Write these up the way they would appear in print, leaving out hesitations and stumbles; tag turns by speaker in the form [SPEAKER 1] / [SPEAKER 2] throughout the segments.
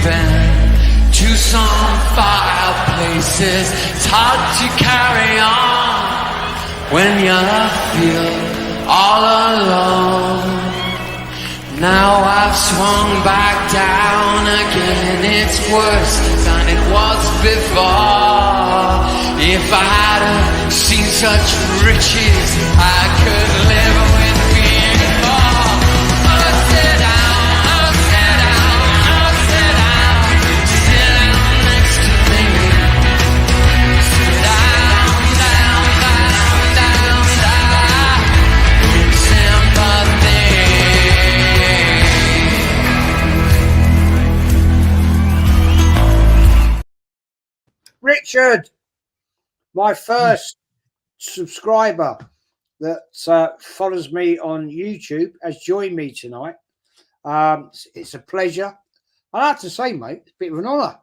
[SPEAKER 1] been to some fireplaces. It's hard to carry on when you feel all alone. Now I've swung back down again. It's worse than it was before. If I hadn't seen such riches, I could live with being poor. Oh, sit down, oh, sit down, oh, sit down. Sit down next to me. Sit down, down, down, down, down. Sympathy.
[SPEAKER 2] Richard, my first subscriber that follows me on YouTube, has joined me tonight. It's a pleasure. I have to say, mate, it's a bit of an honour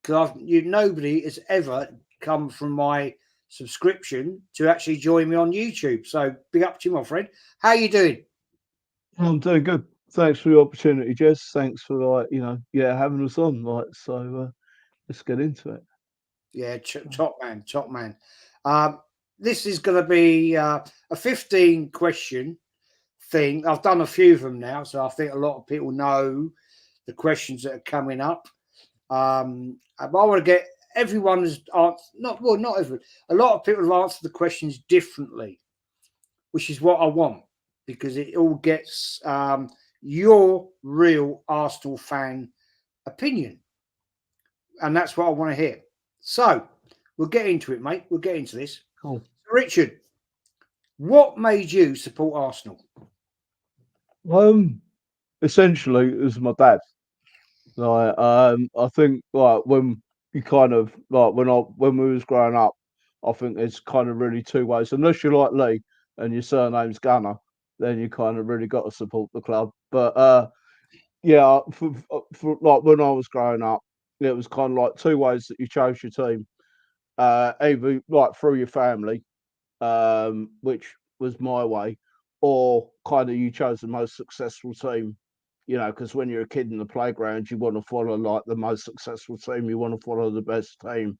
[SPEAKER 2] because nobody has ever come from my subscription to actually join me on YouTube. So big up to you, my friend. How you doing?
[SPEAKER 3] I'm doing good. Thanks for the opportunity, Jez. Thanks for having us on. Let's get into it.
[SPEAKER 2] Yeah, top man, top man. This is going to be a 15 question thing. I've done a few of them now, so I think a lot of people know the questions that are coming up. I want to get everyone's answer. Not everyone. A lot of people have answered the questions differently, which is what I want because it all gets your real Arsenal fan opinion, and that's what I want to hear. So we'll get into it, mate. We'll get into this.
[SPEAKER 3] Cool.
[SPEAKER 2] Richard, what made you support Arsenal?
[SPEAKER 3] Essentially, it was my dad. I think when you kind of when we was growing up, I think there's kind of really two ways. Unless you're like Lee and your surname's Gunner, then you kind of really got to support the club. But for like when I was growing up, it was kind of like two ways that you chose your team. Either like through your family, which was my way, or kind of you chose the most successful team. You know, because when you're a kid in the playground, you want to follow like the most successful team. You want to follow the best team.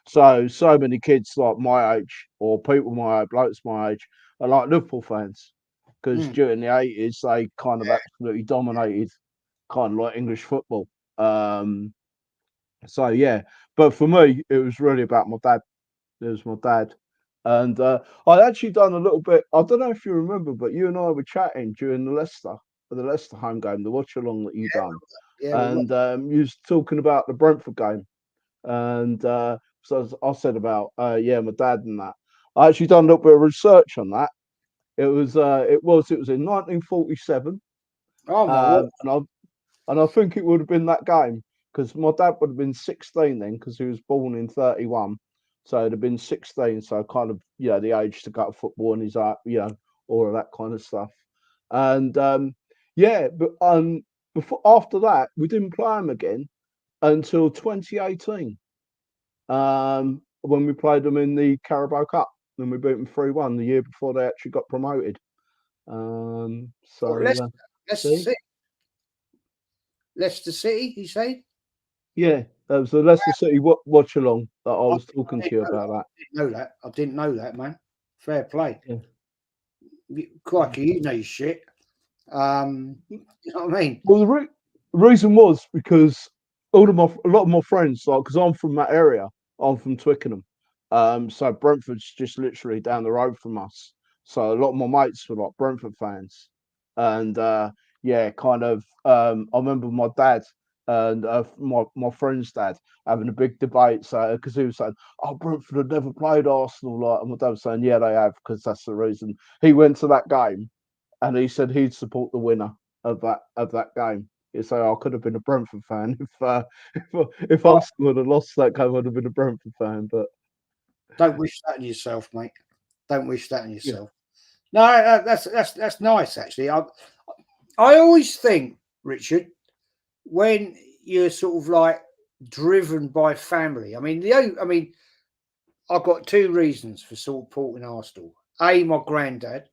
[SPEAKER 3] So many kids like my age, or people my age, blokes my age, are like Liverpool fans because during the 80s they kind of absolutely dominated kind of like English football. So yeah, but for me, it was really about my dad. It was my dad, and I'd actually done a little bit. I don't know if you remember, but you and I were chatting during the Leicester home game, the watch along that you done, and you was talking about the Brentford game, and so I said about my dad and that. I actually done a little bit of research on that. It was in 1947.
[SPEAKER 2] Oh my word.
[SPEAKER 3] And I think it would have been that game because my dad would have been 16 then because he was born in 31. So it'd have been 16. So kind of, the age to go to football and he's like, all of that kind of stuff. And before after that, we didn't play him again until 2018 when we played them in the Carabao Cup and we beat them 3-1 the year before they actually got promoted.
[SPEAKER 2] Leicester City, you say?
[SPEAKER 3] Yeah, that was the Leicester City watch along that I was talking to you about.
[SPEAKER 2] I didn't know that, man. Fair play.
[SPEAKER 3] Yeah.
[SPEAKER 2] Crikey, you know your shit. You know what I mean?
[SPEAKER 3] Well, the reason was because a lot of my friends, like, because I'm from that area, I'm from Twickenham, so Brentford's just literally down the road from us. So a lot of my mates were like Brentford fans, and I remember my dad and my friend's dad having a big debate, so because he was saying, "Oh, Brentford had never played Arsenal," like, and my dad was saying, "Yeah, they have," because that's the reason he went to that game, and he said he'd support the winner of that game. He'd say, "I could have been a Brentford fan if Arsenal would have lost that game. I'd have been a Brentford fan." But
[SPEAKER 2] don't wish that on yourself, mate. Don't wish that on yourself. Yeah. No, that's nice actually. I always think, Richard, when you're sort of like driven by family. I mean, I've got two reasons for supporting Arsenal. A, my granddad,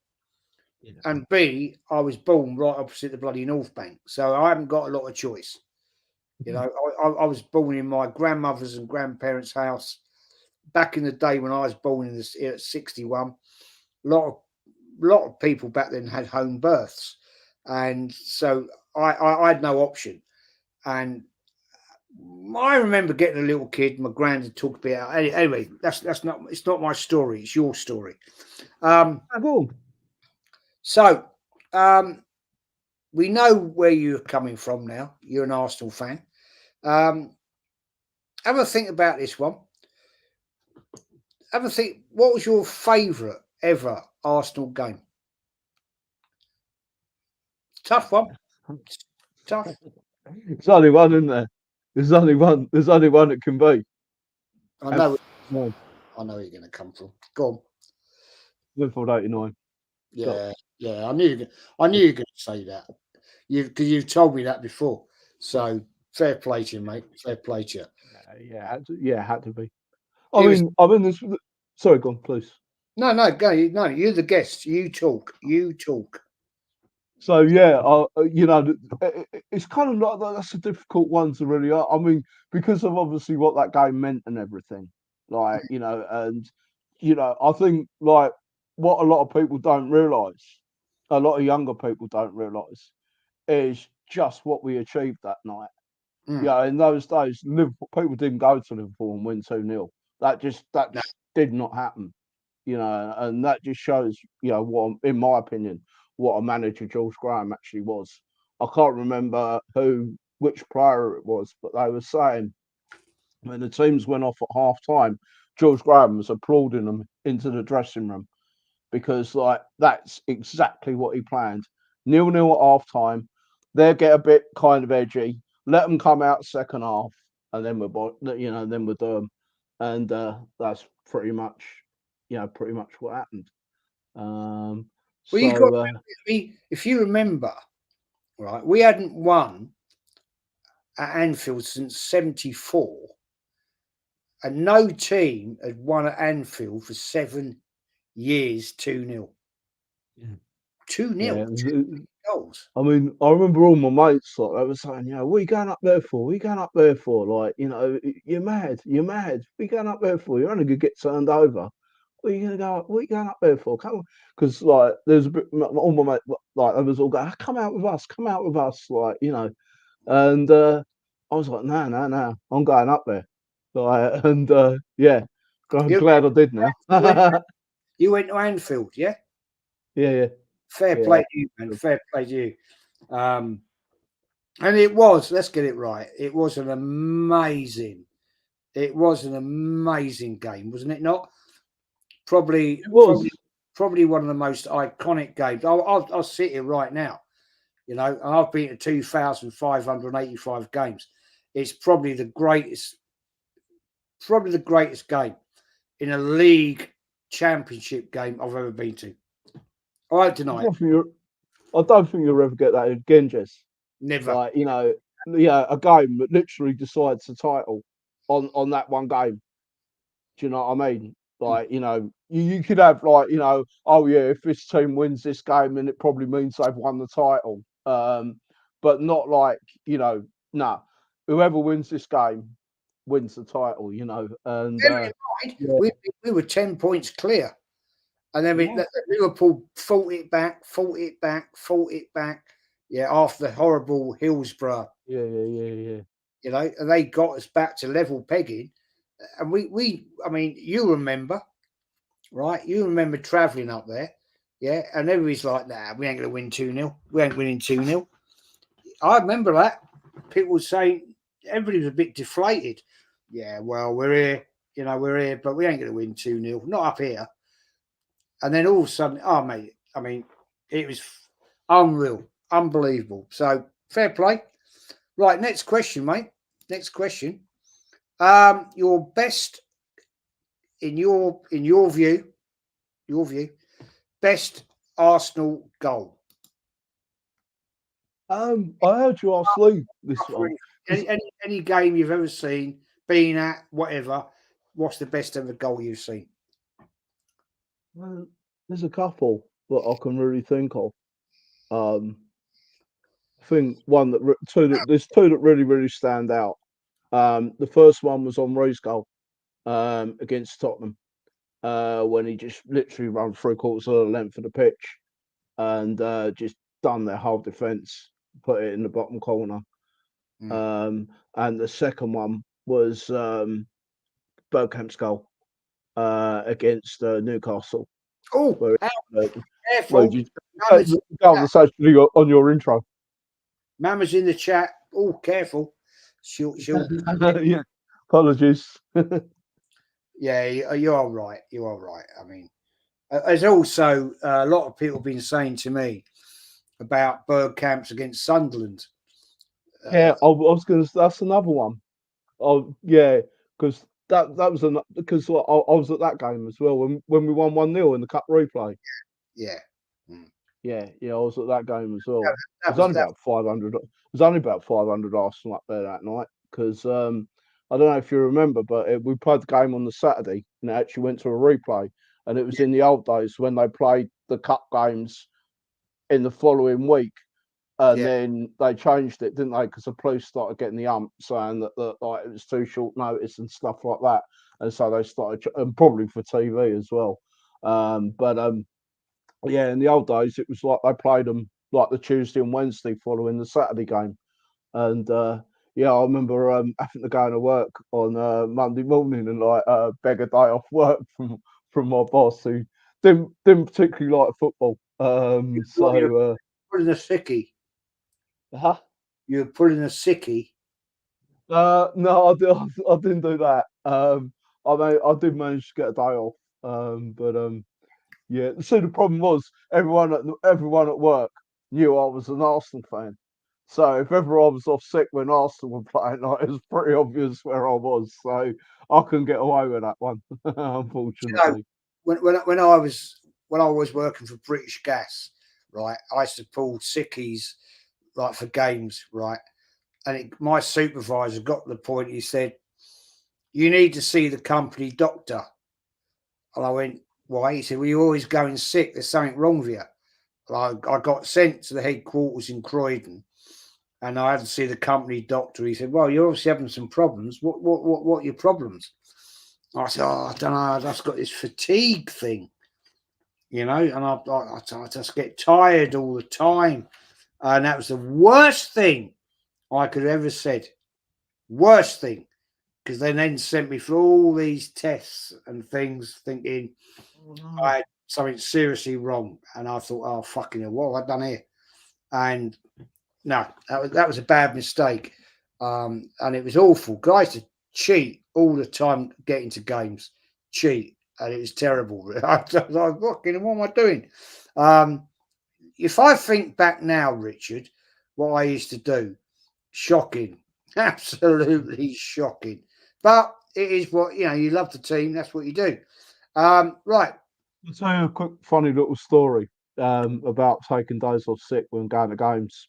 [SPEAKER 2] and B, I was born right opposite the bloody North Bank, so I haven't got a lot of choice. You know, I was born in my grandmother's and grandparents' house back in the day when I was born in this at 61. A lot of people back then had home births, and so I had no option. And I remember getting a little kid. My granddad talked about anyway. That's not it's not my story. It's your story. Um,
[SPEAKER 3] Cool.
[SPEAKER 2] so um, we know where you're coming from now. You're an Arsenal fan. Um, have a think about this one. Have a think. What was your favourite ever Arsenal game? Tough one. Tough.
[SPEAKER 3] There's only one, isn't there? There's only one. There's only one it can be.
[SPEAKER 2] I know.
[SPEAKER 3] No,
[SPEAKER 2] I know where you're going to come from. Go on.
[SPEAKER 3] Liverpool '89.
[SPEAKER 2] Yeah, yeah. I knew you were going to say that. Because you've told me that before. So fair play to you, mate. Fair play to you.
[SPEAKER 3] Yeah, had to be. I
[SPEAKER 2] It was
[SPEAKER 3] mean, this. Sorry, go on, please.
[SPEAKER 2] no. Go. No, you're the guest. You talk. You talk.
[SPEAKER 3] So yeah, you know, it's kind of like that's a difficult one to really. I mean, because of obviously what that game meant and everything, like you know, and you know, I think like what a lot of people don't realise, a lot of younger people don't realise, is just what we achieved that night.
[SPEAKER 2] Mm.
[SPEAKER 3] Yeah, in those days, Liverpool people didn't go to Liverpool and win 2-0. That
[SPEAKER 2] No.
[SPEAKER 3] just did not happen. You know, and that just shows, you know, what in my opinion, what a manager George Graham actually was. I can't remember which player it was, but they were saying when the teams went off at half time, George Graham was applauding them into the dressing room because like that's exactly what he planned. 0-0 at half time. They'll get a bit kind of edgy. Let them come out second half, and then then we're done. And that's pretty much what happened. Um,
[SPEAKER 2] Well, you got
[SPEAKER 3] so
[SPEAKER 2] if you remember, right? We hadn't won at Anfield since '74, and no team had won at Anfield for 7 years. 2-0.
[SPEAKER 3] yeah,
[SPEAKER 2] 2-0.
[SPEAKER 3] yeah.
[SPEAKER 2] Two goals.
[SPEAKER 3] I mean, I remember all my mates like they were saying, you know, what are you going up there for? What are you going up there for? Like, you know, you're mad. You're mad. What are you going up there for? You're only gonna get turned over. What are you gonna go? What are you going up there for? Come on, because like there's a bit all my mates like they was all going, come out with us, come out with us, like you know. And I was like, no, no, no, I'm going up there. Like, and yeah, I'm
[SPEAKER 2] You,
[SPEAKER 3] glad I did now.
[SPEAKER 2] you went.
[SPEAKER 3] yeah,
[SPEAKER 2] You went to Anfield, yeah.
[SPEAKER 3] yeah,
[SPEAKER 2] Fair
[SPEAKER 3] yeah.
[SPEAKER 2] play to you, man. Fair play to you. Um, and it was. Let's get it right. It was an amazing. It was an amazing game, wasn't it? Not probably,
[SPEAKER 3] It was.
[SPEAKER 2] probably one of the most iconic games. I'll sit here right now. You know, and I've been to 2,585 games. It's probably the greatest game in a league championship game I've ever been to. I won't
[SPEAKER 3] I
[SPEAKER 2] deny it.
[SPEAKER 3] don't think you're, I don't think you'll ever get that again, Jess.
[SPEAKER 2] Never.
[SPEAKER 3] Like, you know, yeah, a game that literally decides the title on that one game. Do you know what I mean?
[SPEAKER 2] Mm.
[SPEAKER 3] Like, you know, you could have like, you know, oh yeah, if this team wins this game, then it probably means they've won the title. But not like, you know, nah, whoever wins this game wins the title, you know. And
[SPEAKER 2] Bear in mind,
[SPEAKER 3] yeah,
[SPEAKER 2] we were 10 points clear. And then
[SPEAKER 3] yeah,
[SPEAKER 2] Liverpool fought it back, fought it back, fought it back. Yeah, after the horrible Hillsborough,
[SPEAKER 3] yeah.
[SPEAKER 2] you know, and they got us back to level pegging. And I mean, you remember, right? You remember travelling up there, yeah? And everybody's like, nah, we ain't going to win 2-0. We ain't winning 2-0. I remember that. People were saying, everybody was a bit deflated. Yeah, well, we're here, you know, we're here, but we ain't going to win 2-0. Not up here. And then all of a sudden, oh, mate, I mean, it was unreal, unbelievable. So fair play. Right, next question, mate. Next question. Your best in your view, best Arsenal goal.
[SPEAKER 3] I heard you ask Lee this
[SPEAKER 2] For
[SPEAKER 3] one.
[SPEAKER 2] any game you've ever seen, been at, whatever. What's the best ever goal you've seen?
[SPEAKER 3] Well, there's a couple that I can really think of. Um, think there's two that really stand out. The first one was on Roy's goal against Tottenham when he just literally ran 3/4 of the length of the pitch and just done their whole defence, put it in the bottom corner. And the second one was Bergkamp's goal against Newcastle.
[SPEAKER 2] Oh,
[SPEAKER 3] Where,
[SPEAKER 2] careful.
[SPEAKER 3] you, that's actually on your intro.
[SPEAKER 2] Mama's in the chat. Oh, careful. She'll
[SPEAKER 3] Yeah, apologies.
[SPEAKER 2] Yeah, you're all right. You're all right. I mean, there's also a lot of people been saying to me about Bergkamp's against Sunderland.
[SPEAKER 3] Yeah, I was going to. That's another one. Oh, yeah, because that was because I was at that game as well when we won 1-0 in the cup replay.
[SPEAKER 2] Yeah.
[SPEAKER 3] Yeah, I was at that game as well.
[SPEAKER 2] That
[SPEAKER 3] It was only about 500. It was only about 500 Arsenal up there that night because I don't know if you remember, but we played the game on the Saturday and it actually went to a replay. And it was in the old days when they played the cup games in the following week. And then they changed it, didn't they? Because the police started getting the ump saying that like, it was too short notice and stuff like that. And so they started, and probably for TV as well. Yeah, in the old days, it was like they played them like the Tuesday and Wednesday following the Saturday game. And yeah, I remember having to go to work on Monday morning and like beg a day off work from my boss who didn't particularly like football.
[SPEAKER 2] Pulling a sickie.
[SPEAKER 3] Huh?
[SPEAKER 2] You're pulling a sickie.
[SPEAKER 3] No, I didn't do that. I did manage to get a day off. Yeah. So the problem was everyone at work knew I was an Arsenal fan. So if ever I was off sick when Arsenal were playing, like, it was pretty obvious where I was. So I couldn't get away with that one, unfortunately.
[SPEAKER 2] You know, when I was working for British Gas, right, I used to pull sickies like for games, right, and my supervisor got to the point. He said, "You need to see the company doctor." And I went, "Why?" He said, "Well, you're always going sick. There's something wrong with you." I got sent to the headquarters in Croydon, and I had to see the company doctor. He said, "Well, you're obviously having some problems. What are your problems?" I said, "Oh, I don't know. I've just got this fatigue thing, and I just get tired all the time." And that was the worst thing I could have ever said. Worst thing. Because they then sent me for all these tests and things, thinking I had something seriously wrong. And I thought, oh, fucking hell, what have I done here? And no, that was a bad mistake. And it was awful. Guys to cheat all the time getting to games. Cheat. And it was terrible. I was like, what am I doing? If I think back now, Richard, what I used to do, shocking. Absolutely shocking. But it is what, you love the team. That's what you do. Right.
[SPEAKER 3] I'll tell you a quick, funny little story about taking days off sick when going to games.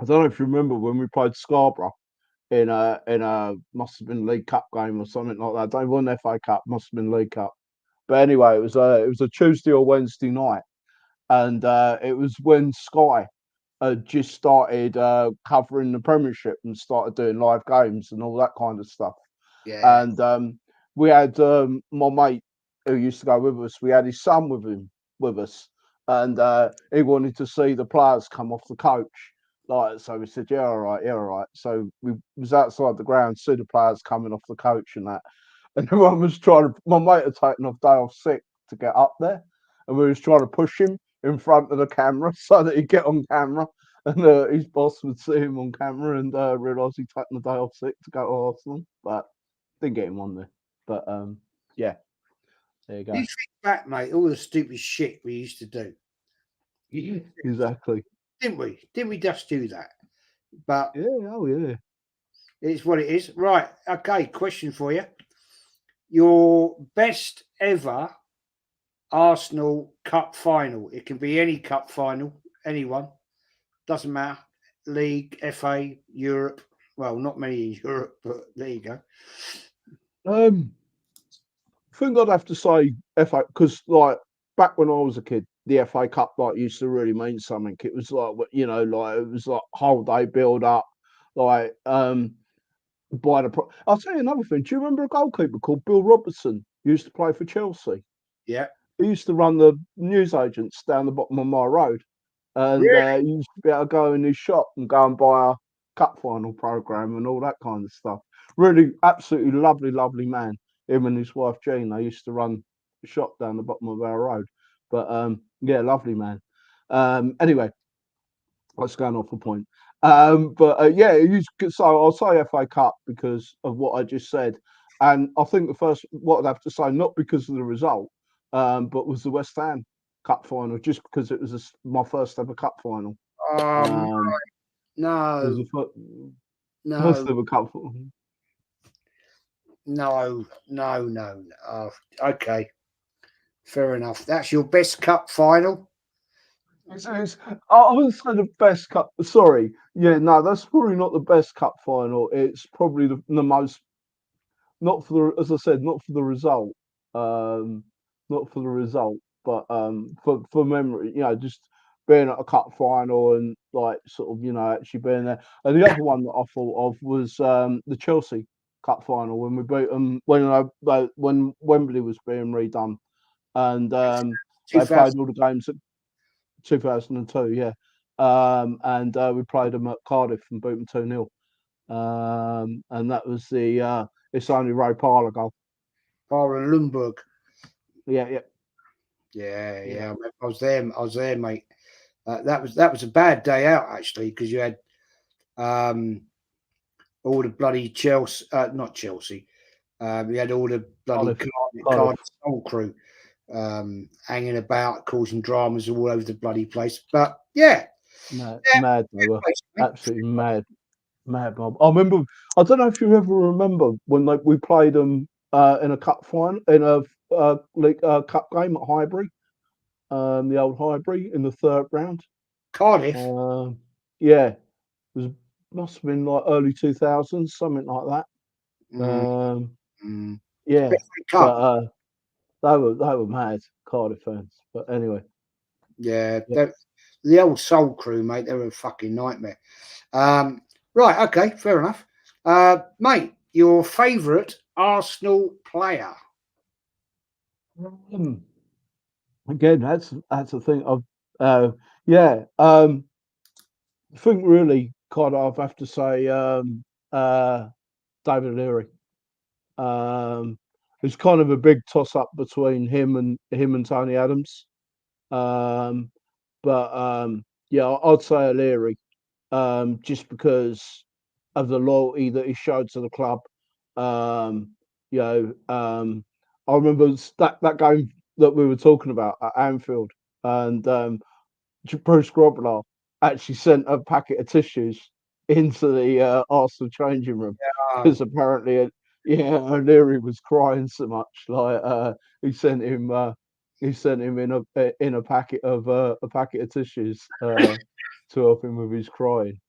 [SPEAKER 3] I don't know if you remember when we played Scarborough in a must have been League Cup game or something like that. They won FA Cup, must have been League Cup. But anyway, it was a Tuesday or Wednesday night, and it was when Sky had just started covering the Premiership and started doing live games and all that kind of stuff.
[SPEAKER 2] Yeah.
[SPEAKER 3] And we had my mate who used to go with us. We had his son with us, and he wanted to see the players come off the coach. Like, so we said, yeah, all right, yeah, all right. So we was outside the ground, see the players coming off the coach and that. And everyone was my mate had taken off day off sick to get up there, and we was trying to push him in front of the camera so that he'd get on camera. And his boss would see him on camera and realise he'd taken the day off sick to go to Arsenal, but didn't get him on there. But yeah, there you go.
[SPEAKER 2] You think back, mate, all the stupid shit we used to do.
[SPEAKER 3] Exactly.
[SPEAKER 2] Didn't we? Didn't we just do that? But
[SPEAKER 3] yeah, oh yeah.
[SPEAKER 2] It's what it is. Right. Okay, question for you. Your best ever Arsenal Cup final. It can be any cup final, anyone. Doesn't matter. League, FA, Europe. Well, not many in Europe, but there you go.
[SPEAKER 3] I think I'd have to say FA because, like, back when I was a kid, the FA Cup like used to really mean something. It was like like it was like whole day build up, like I'll tell you another thing. Do you remember a goalkeeper called Bill Robertson? He used to play for Chelsea.
[SPEAKER 2] Yeah.
[SPEAKER 3] He used to run the newsagents down the bottom of my road, and
[SPEAKER 2] Really?
[SPEAKER 3] he used to be able to go in his shop and go and buy a cup final program and all that kind of stuff. Really, absolutely lovely, lovely man. Him and his wife Jean. They used to run a shop down the bottom of our road. But yeah, lovely man. Anyway, that's going off the point. But yeah, so I'll say FA Cup because of what I just said, and I think the first what I'd have to say, not because of the result, but was the West Ham Cup final, just because it was my first ever Cup final. Um, it was
[SPEAKER 2] No,
[SPEAKER 3] the first
[SPEAKER 2] no,
[SPEAKER 3] ever Cup final.
[SPEAKER 2] no, no, no. Okay, fair enough. That's your best cup final.
[SPEAKER 3] I would say the best cup. Sorry, yeah, no, that's probably not the best cup final. It's probably the most, not for the, as I said, not for the result, um, not for the result, but for memory, just being at a cup final and like sort of actually being there. And the other one that I thought of was the Chelsea Cup final when we beat them when Wembley was being redone and they played
[SPEAKER 2] 2000.
[SPEAKER 3] all the games at 2002, yeah. And we played them at Cardiff and beat them 2-0. And that was it's only Ray Parlour goal.
[SPEAKER 2] Byron Lundberg.
[SPEAKER 3] Yeah, yeah,
[SPEAKER 2] Yeah,
[SPEAKER 3] yeah.
[SPEAKER 2] yeah. I remember I was there. I was there, mate. That was a bad day out actually because you had um, all the bloody Chelsea, not Chelsea. You had all the bloody
[SPEAKER 3] Cardiff,
[SPEAKER 2] Cardiff
[SPEAKER 3] Cardiff.
[SPEAKER 2] Soul crew hanging about, causing dramas all over the bloody place. But yeah,
[SPEAKER 3] Mad,
[SPEAKER 2] yeah,
[SPEAKER 3] mad they were.
[SPEAKER 2] place, mate.
[SPEAKER 3] Absolutely mad, mad, Bob. I remember. I don't know if you ever remember when we played them in a cup final in a cup game at Highbury, the old Highbury in the third round.
[SPEAKER 2] Cardiff.
[SPEAKER 3] Yeah, it was must have been like early 2000s, something like that.
[SPEAKER 2] Mm, mm.
[SPEAKER 3] Yeah,
[SPEAKER 2] FA
[SPEAKER 3] but
[SPEAKER 2] Cup.
[SPEAKER 3] they were mad Cardiff fans. But anyway,
[SPEAKER 2] Yeah,
[SPEAKER 3] yeah.
[SPEAKER 2] the old Soul crew, mate. They were a fucking nightmare. Right, okay, fair enough. Mate, your favourite Arsenal player?
[SPEAKER 3] Um, Again, that's the thing. Yeah. I think really, kind of, I have to say, David Leary. Um, it's kind of a big toss up between him and Tony Adams. Um, but yeah, I'd say O'Leary, just because of the loyalty that he showed to the club. Um, you know, I remember that game that we were talking about at Anfield, and Bruce Grobbelaar actually sent a packet of tissues into the Arsenal changing room
[SPEAKER 2] Oh,
[SPEAKER 3] because apparently, yeah, O'Leary was crying so much. Like he sent him, he sent him in a packet of tissues to help him with his crying.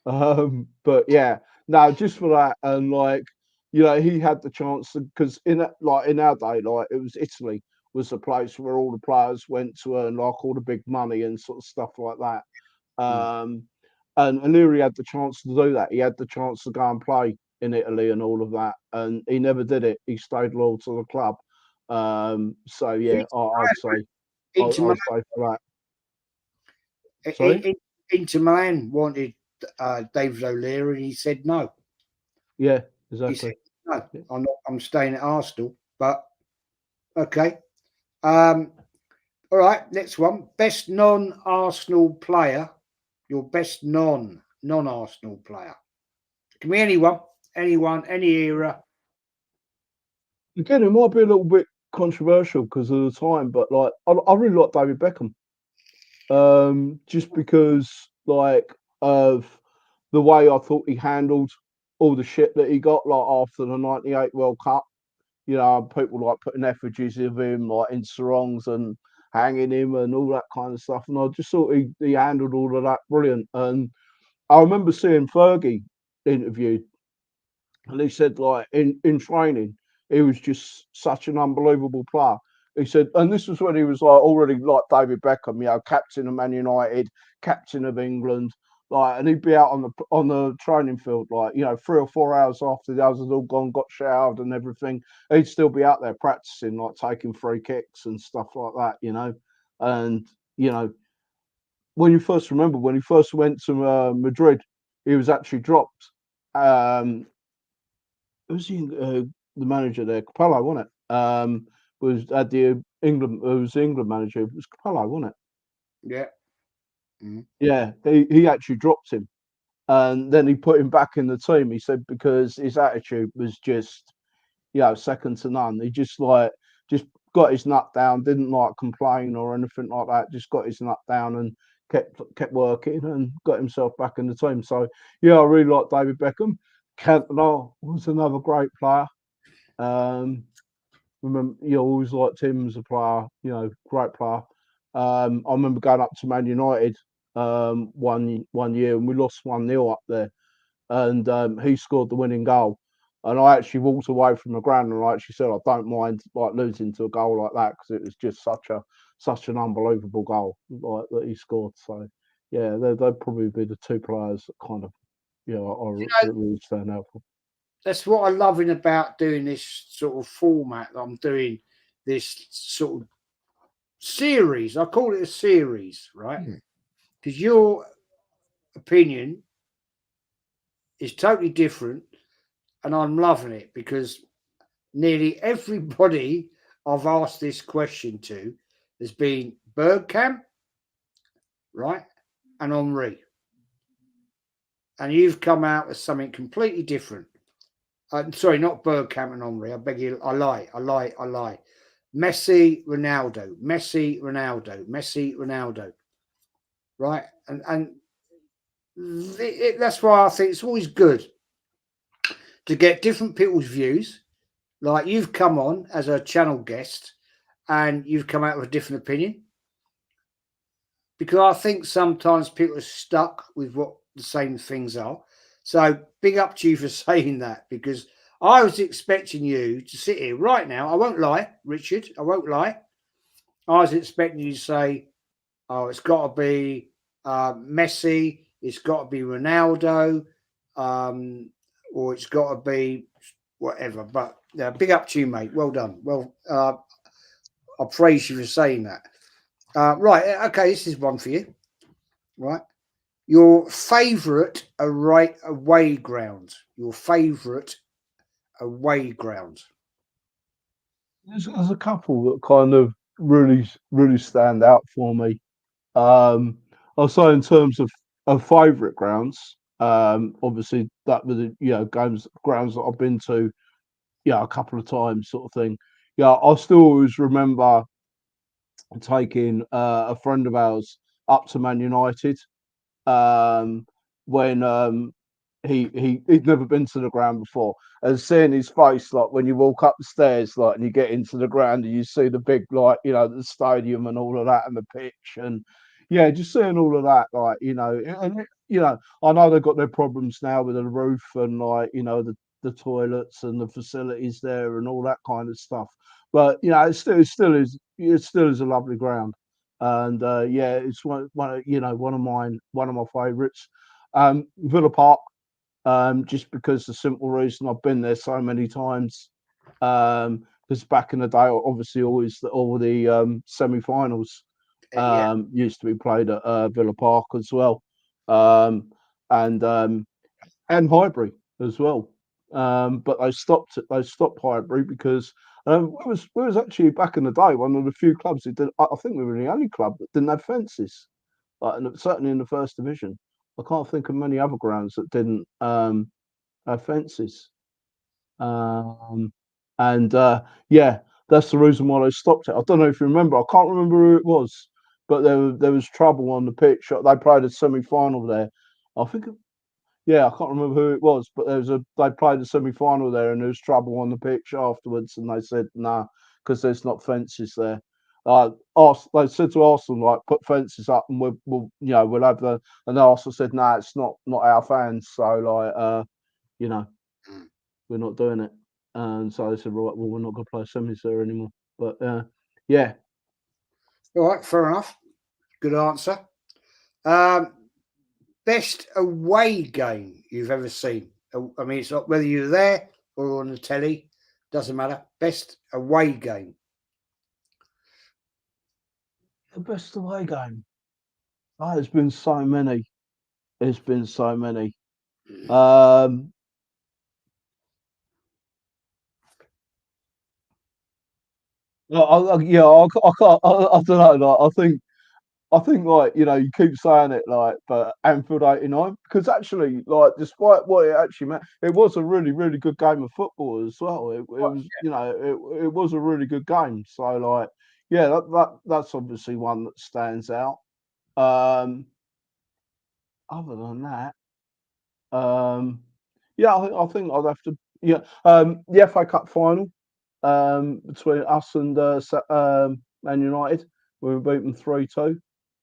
[SPEAKER 3] But yeah, no, just for that, and like he had the chance because in our day, like it was Italy was the place where all the players went to earn like all the big money and sort of stuff like that.
[SPEAKER 2] mm.
[SPEAKER 3] Um, and Leary had the chance to do that. He had the chance to go and play in Italy and all of that, and he never did it. He stayed loyal to the club. So yeah, I'd say
[SPEAKER 2] Inter Milan,
[SPEAKER 3] I'd say for that.
[SPEAKER 2] I-
[SPEAKER 3] Sorry.
[SPEAKER 2] I- Inter Milan wanted David O'Leary, and he said no.
[SPEAKER 3] Yeah,
[SPEAKER 2] He said
[SPEAKER 3] exactly.
[SPEAKER 2] no.
[SPEAKER 3] Yeah.
[SPEAKER 2] I'm not. I'm staying at Arsenal. But okay. Um, all right. Next one. Best non-Arsenal player. Your best non-Arsenal player. Can be anyone. Anyone. Any era.
[SPEAKER 3] Again, it might be a little bit controversial because of the time, but like I really like David Beckham. Just because like of the way I thought he handled all the shit that he got like after the '98 World Cup. People like putting effigies of him like in sarongs and hanging him and all that kind of stuff. And I just thought he handled all of that brilliant. And I remember seeing Fergie interviewed, and he said like in training he was just such an unbelievable player. He said, and this was when he was like already like David Beckham, captain of Man United, captain of England, like, and he'd be out on the training field, like 3 or 4 hours after the others had all gone, got showered and everything. He'd still be out there practicing, like taking free kicks and stuff like that, and when you first remember when he first went to Madrid, he was actually dropped. Who's the manager there? Capello, wasn't it? Was at the England. It was the England manager. It was Capello, wasn't it?
[SPEAKER 2] Yeah. Mm.
[SPEAKER 3] Yeah, he actually dropped him, and then he put him back in the team. He said because his attitude was just second to none. He just got his nut down, didn't like complain or anything like that. Just got his nut down and kept working and got himself back in the team. So I really like David Beckham. Cantona was another great player. Remember, always liked him as a player. Great player. I remember going up to Man United one year and we lost 1-0 up there, and he scored the winning goal. And I actually walked away from the ground and I actually said I don't mind like losing to a goal like that because it was just such an unbelievable goal like that he scored. So yeah, they'd probably be the two players that kind of I really stand out for.
[SPEAKER 2] That's what I'm loving about doing this sort of format. I'm doing this sort of series. I call it a series, right? Because your opinion is totally different, and I'm loving it because nearly everybody I've asked this question to has been Bergkamp, right, and Henri, and you've come out with something completely different. Sorry, not Bergkamp and Henri. I beg you. I lie. Messi, Ronaldo, Messi, Ronaldo, Messi, Ronaldo. Right, and that's why I think it's always good to get different people's views. Like you've come on as a channel guest, and you've come out with a different opinion. Because I think sometimes people are stuck with what the same things are. So big up to you for saying that, because I was expecting you to sit here right now. I won't lie, Richard. I won't lie. I was expecting you to say, "Oh, it's got to be Messi. It's got to be Ronaldo, or it's got to be whatever." But big up to you, mate. Well done. Well, I praise you for saying that. Right. Okay. This is one for you. Right. Your favourite away ground. Your favourite away ground.
[SPEAKER 3] There's a couple that kind of really stand out for me. I'll say in terms of favourite grounds, obviously that were the grounds that I've been to, a couple of times, sort of thing. Yeah, I still always remember taking a friend of ours up to Man United um, when he'd never been to the ground before, and seeing his face like when you walk up the stairs, like and you get into the ground and you see the big the stadium and all of that and the pitch and just seeing all of that I know they've got their problems now with the roof and the toilets and the facilities there and all that kind of stuff, but it still is a lovely ground. And it's one of my favourites. Villa Park, just because the simple reason I've been there so many times. Because back in the day, obviously, all the semi-finals used to be played at Villa Park as well, and Highbury as well. But they stopped Highbury because we was actually back in the day one of the few clubs that did. I think we were the only club that didn't have fences, and certainly in the first division. I can't think of many other grounds that didn't have fences. Um, and that's the reason why they stopped it. I don't know if you remember. I can't remember who it was, but there was trouble on the pitch. They played a semi-final there. I think I can't remember who it was, but they played a semi-final there, and there was trouble on the pitch afterwards, and they said nah, because there's not fences there. They said to Arsenal like put fences up, and we'll have and Arsenal said nah, it's not our fans, so we're not doing it. And so they said right, well we're not going to play semis there anymore. But Yeah.
[SPEAKER 2] All right, fair enough. Good answer. Um, best away game you've ever seen? I mean, it's not whether you're there or on the telly, doesn't matter. Best away game.
[SPEAKER 3] The best away game. Oh, there's been so many. There's been so many. Um, yeah, I can't. I don't know. Like, I think, like, you keep saying it, like, but Anfield '89, because actually, like, despite what it actually meant, it was a really, really good game of football as well. It was, it was a really good game. So, like, yeah, that's obviously one that stands out. Um, other than that, um, yeah, I think I'd have to, yeah, the FA Cup final, between us and Man United. We were beaten 3-2,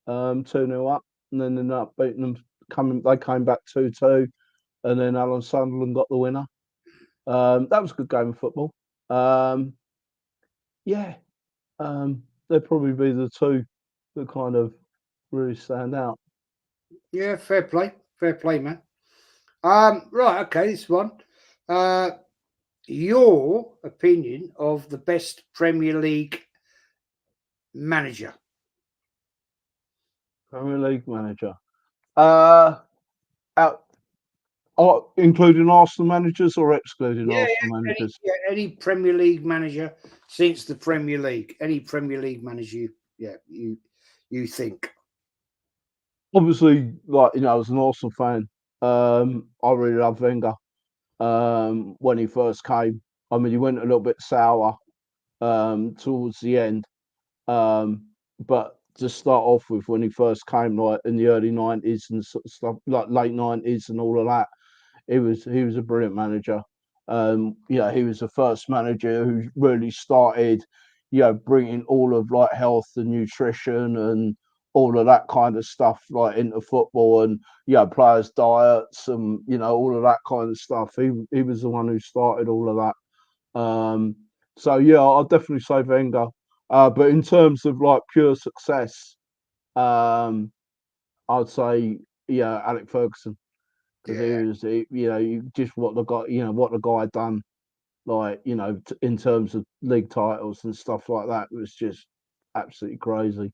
[SPEAKER 3] 2-0 up, and then ended up beating them. They came back 2-2, and then Alan Sunderland got the winner. That was a good game of football. Um, yeah, they'd probably be the two that kind of really stand out.
[SPEAKER 2] Yeah, fair play, man. Right, okay, this one. Uh, your opinion of the best Premier League manager?
[SPEAKER 3] Premier League manager. Uh, out, including Arsenal managers or excluding
[SPEAKER 2] Yeah,
[SPEAKER 3] Arsenal
[SPEAKER 2] any,
[SPEAKER 3] managers?
[SPEAKER 2] yeah, any Premier League manager since the Premier League. Any Premier League manager, you think?
[SPEAKER 3] Obviously, like, as an Arsenal fan, I really love Wenger. When he first came, I mean, he went a little bit sour towards the end, um, but to start off with, when he first came, like in the early '90s and sort of stuff, like late '90s and all of that, he was a brilliant manager. He was the first manager who really started, bringing all of like health and nutrition and all of that kind of stuff like into football, and players' diets and all of that kind of stuff. He was the one who started all of that. So yeah, I'll definitely say Wenger. But in terms of like pure success, um, I'd say Alec Ferguson, because
[SPEAKER 2] Yeah,
[SPEAKER 3] just what the guy, what the guy done, like, in terms of league titles and stuff like that, was just absolutely crazy.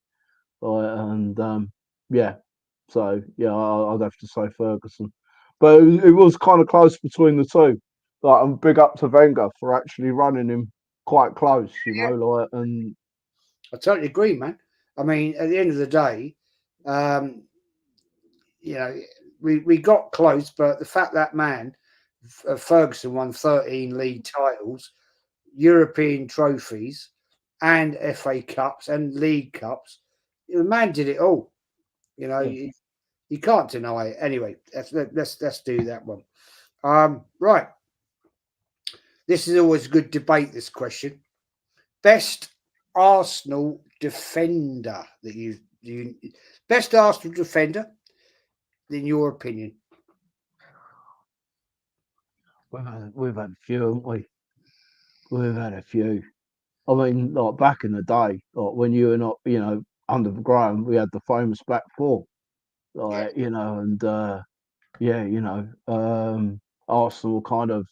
[SPEAKER 3] Like, and yeah, so yeah, I'd have to say Ferguson, but it was kind of close between the two. Like, I'm big up to Wenger for actually running him quite close, like, and
[SPEAKER 2] I totally agree, man. I mean, at the end of the day, um, you know, we got close, but the fact that man, Ferguson, won 13 league titles, European trophies, and FA Cups and League Cups, the man did it all. You know,
[SPEAKER 3] yeah,
[SPEAKER 2] you can't deny it. Anyway, let's do that one. Right. This is always a good debate. This question: best Arsenal defender that you best Arsenal defender in your opinion?
[SPEAKER 3] we've had a few, haven't we? We've had a few. I mean, like back in the day, like when you were not, under the ground, we had the famous back four,
[SPEAKER 2] Yeah,
[SPEAKER 3] like, and yeah, Arsenal kind of,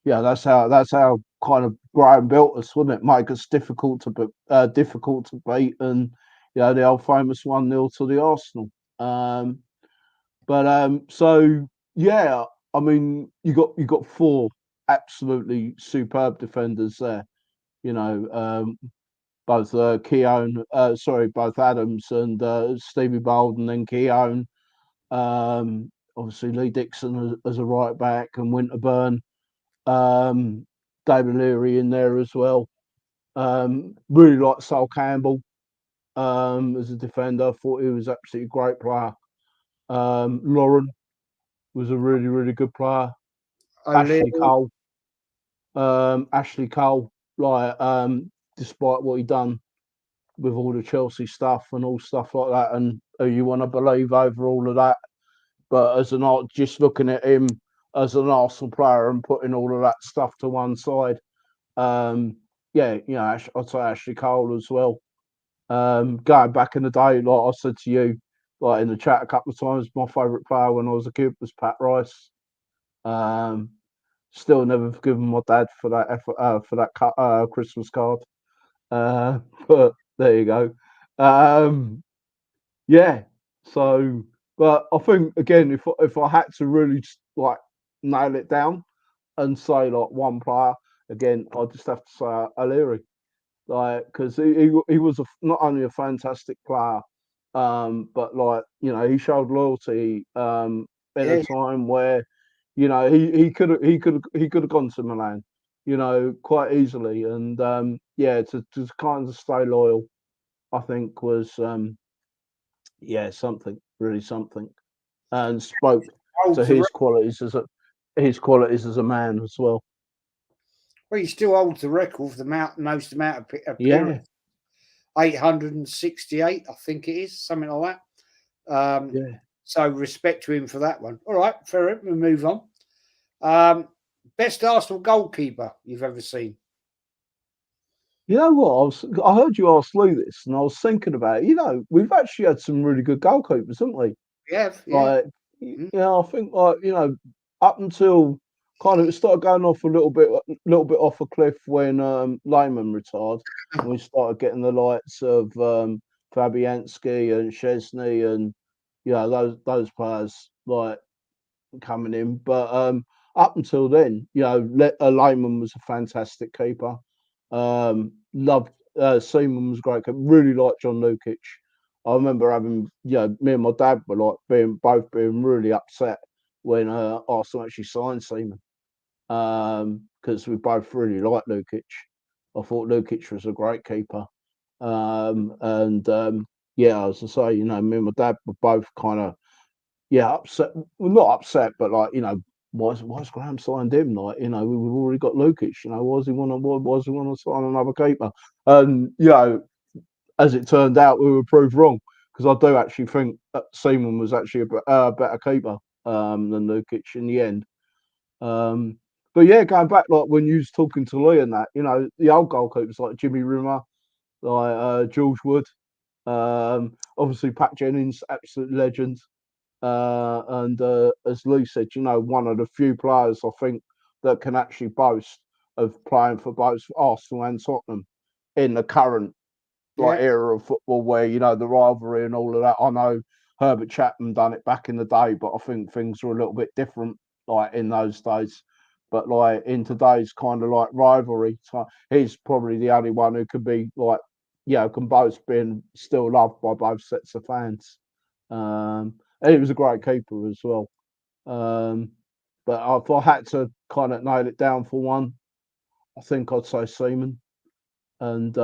[SPEAKER 3] yeah, that's how kind of Graham built us, wasn't it? Make us difficult to beat, and the old famous 1-0 to the Arsenal. Um, but so yeah, I mean, you got four absolutely superb defenders there. Both Keown, both Adams and Stevie Bolden and Keown. Obviously Lee Dixon as a right back, and Winterburn, um, David Leary in there as well. Really like Sol Campbell as a defender. Thought he was absolutely great player. Lauren was a really, really good player. Ashley
[SPEAKER 2] O'Leary.
[SPEAKER 3] Cole, Ashley Cole, like, despite what he done with all the Chelsea stuff and all stuff like that, and who you want to believe over all of that. But as an art, just looking at him, as an Arsenal player and putting all of that stuff to one side, um, yeah, I'd say Ashley Cole as well. Going back in the day, like I said to you, like in the chat a couple of times, my favourite player when I was a kid was Pat Rice. Um, Still never forgiven my dad for that effort, for that Christmas card. But there you go. Um, yeah. So, but I think again, if I had to really like nail it down and say like one player again, I'd just have to say O'Leary, like because he was not only a fantastic player, but like he showed loyalty in a
[SPEAKER 2] Yeah,
[SPEAKER 3] time where he could have gone to Milan, quite easily, and yeah, to kind of stay loyal, I think was yeah, something really something, and spoke to
[SPEAKER 2] holds the
[SPEAKER 3] his qualities as a man as well.
[SPEAKER 2] well, he still holds the record for the most amount of
[SPEAKER 3] Yeah,
[SPEAKER 2] appearance. 868, I think it is, something like that.
[SPEAKER 3] yeah.
[SPEAKER 2] So respect to him for that one. All right, fair enough. We'll move on. Um, Best Arsenal goalkeeper you've ever seen?
[SPEAKER 3] You know what? I heard you ask Lou this, and I was thinking about it. We've actually had some really good goalkeepers, haven't we?
[SPEAKER 2] We have, yeah.
[SPEAKER 3] Like,
[SPEAKER 2] Mm.
[SPEAKER 3] I think like up until kind of it started going off a little bit off a cliff when Lehman retired, and we started getting the likes of Fabianski and Chesney and those players like coming in. But up until then, Lehman was a fantastic keeper. Loved Seaman was a great keeper. Really liked John Lukic. I remember having, me and my dad were like being really upset when Arsenal actually signed Seaman because we both really liked Lukic. I thought Lukic was a great keeper. And yeah, as I say, me and my dad were both kind of upset. Well, not upset, but like why's Graham signed him? Like we've already got Lukic. Why does he want to? Why does he want to sign another keeper? And as it turned out, we were proved wrong because I do actually think that Seaman was actually a better keeper than Lukic in the end. But yeah, going back like when you was talking to Lee and that, the old goalkeepers like Jimmy Rimmer, like George Wood, obviously Pat Jennings, absolute legend. And as Lee said, one of the few players I think that can actually boast of playing for both Arsenal and Tottenham in the current like
[SPEAKER 2] Yeah.
[SPEAKER 3] era of football where the rivalry and all of that. I know Herbert Chapman done it back in the day, but I think things were a little bit different like in those days. But like in today's kind of like rivalry, so he's probably the only one who could be like, can boast being still loved by both sets of fans. And he was a great keeper as well. Um, but if I had to kind of nail it down for one, I think I'd say Seaman. And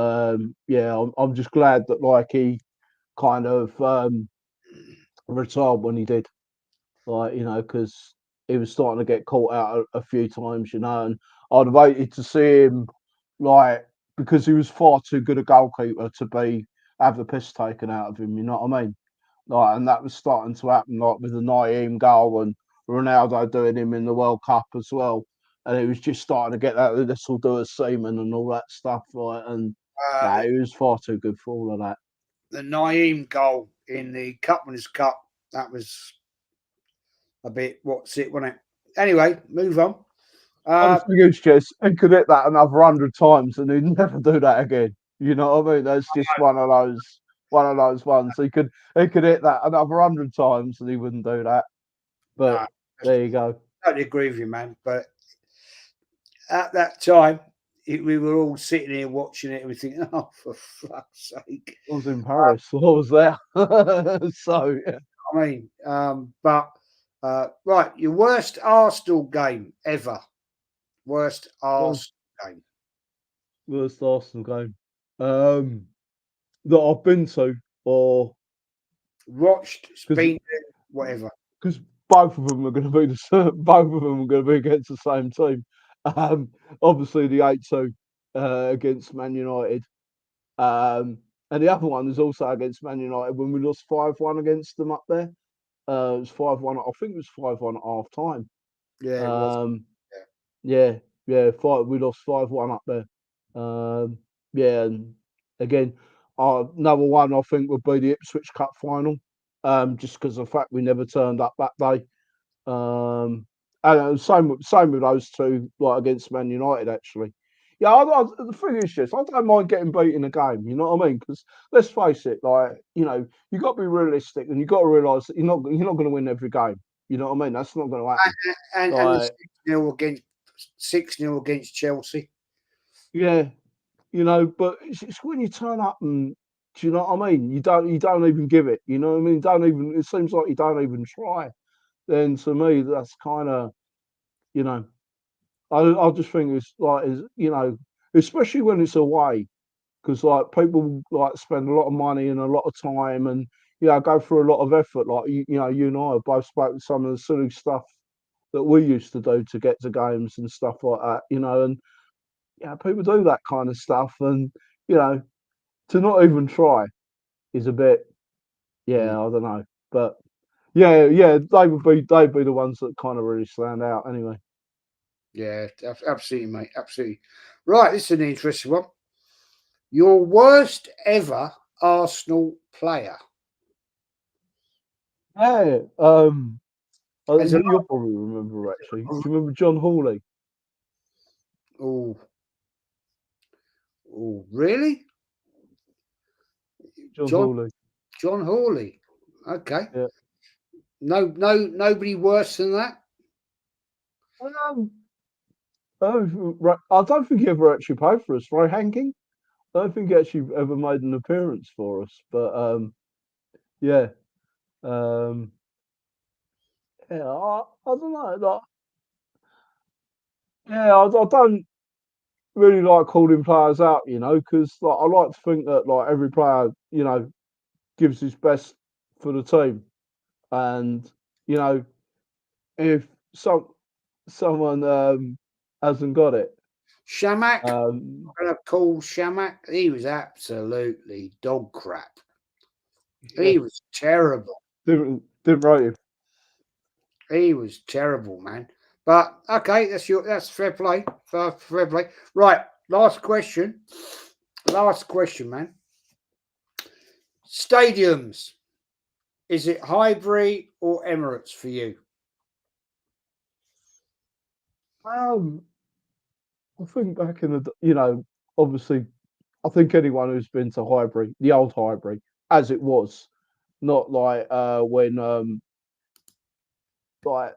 [SPEAKER 3] yeah, I'm just glad that like he kind of retired when he did, like because he was starting to get caught out a few times, and I'd have hated to see him like because he was far too good a goalkeeper to have the piss taken out of him. You know what I mean? Like, and that was starting to happen, like with the Naeem goal and Ronaldo doing him in the World Cup as well. And it was just starting to get that this will do a Seaman and all that stuff, right? And nah,
[SPEAKER 2] Uh,
[SPEAKER 3] he was far too good for all of that.
[SPEAKER 2] the Naeem goal in the Cup Winners' Cup, that was a bit, what's it, wasn't it? Anyway, move on.
[SPEAKER 3] Honest to goodness, Jess, he could hit that another 100 times and he'd never do that again. You know what I mean? That's just one of those ones. He could hit that another 100 times and he wouldn't do that. But
[SPEAKER 2] No,
[SPEAKER 3] there you go.
[SPEAKER 2] I totally agree with you, man. But at that time, we were all sitting here watching it and we thinking, oh, for fuck's sake.
[SPEAKER 3] I was in Paris. I was there. So yeah.
[SPEAKER 2] I mean, but right, your worst Arsenal game ever. Worst
[SPEAKER 3] Well,
[SPEAKER 2] Arsenal game.
[SPEAKER 3] worst Arsenal game that I've been to, or
[SPEAKER 2] Watched,
[SPEAKER 3] because
[SPEAKER 2] been there, whatever.
[SPEAKER 3] because both of them are going to be both of them are going to be against the same team. Obviously the 8-2 against Man United, um, and the other one is also against Man United when we lost 5-1 against them up there. It was 5-1. I think it was 5-1 at half time.
[SPEAKER 2] Yeah, it was.
[SPEAKER 3] Um,
[SPEAKER 2] Yeah.
[SPEAKER 3] yeah, yeah. We lost 5-1 up there. Um, yeah, and again, number one I think would be the Ipswich Cup final, just because of the fact we never turned up that day. And same with those two, like against Man United, actually. Yeah, the thing is, just I don't mind getting beat in a game. You know what I mean? Because let's face it, like you got to be realistic, and you got to realise that you're not going to win every game. You know what I mean? That's not going to happen.
[SPEAKER 2] And the
[SPEAKER 3] Like,
[SPEAKER 2] 6-0 against Chelsea.
[SPEAKER 3] yeah, but it's when you turn up and do you know what I mean? You don't even give it. You know what I mean? Don't even. It seems like you don't even try. Then to me, that's kind of you know I just think it's like especially when it's away, because like people like spend a lot of money and a lot of time and go through a lot of effort. Like you and I have both spoke to some of the silly stuff that we used to do to get to games and stuff like that. And people do that kind of stuff, and you know to not even try is a bit
[SPEAKER 2] Mm.
[SPEAKER 3] I don't know, but yeah they'd be the ones that kind of really stand out anyway.
[SPEAKER 2] Yeah, absolutely, mate. Absolutely. Right, this is an interesting one. Your worst ever Arsenal player.
[SPEAKER 3] Yeah,
[SPEAKER 2] There's a
[SPEAKER 3] you'll probably remember actually. Do
[SPEAKER 2] lot.
[SPEAKER 3] you remember John Hawley?
[SPEAKER 2] Oh, oh, really?
[SPEAKER 3] John
[SPEAKER 2] John
[SPEAKER 3] Hawley.
[SPEAKER 2] John Hawley. Okay.
[SPEAKER 3] Yeah.
[SPEAKER 2] Nobody worse than that.
[SPEAKER 3] Um, I don't think he ever actually played for us. Roy Hanking. I don't think he actually ever made an appearance for us. But yeah, um, yeah. I don't know. Like, yeah, I don't really like calling players out. Because like I like to think that like every player, gives his best for the team, and you know if someone hasn't got it,
[SPEAKER 2] Shamak.
[SPEAKER 3] um,
[SPEAKER 2] I'm gonna call Shamak. He was absolutely dog crap.
[SPEAKER 3] yeah,
[SPEAKER 2] He was terrible.
[SPEAKER 3] didn't rate him.
[SPEAKER 2] He was terrible, man. But okay, that's fair play. Fair play. Right, last question. Last question, man. Stadiums. Is it Highbury or Emirates for you?
[SPEAKER 3] Um, I think back in obviously, I think anyone who's been to Highbury, the old Highbury, as it was, not like when like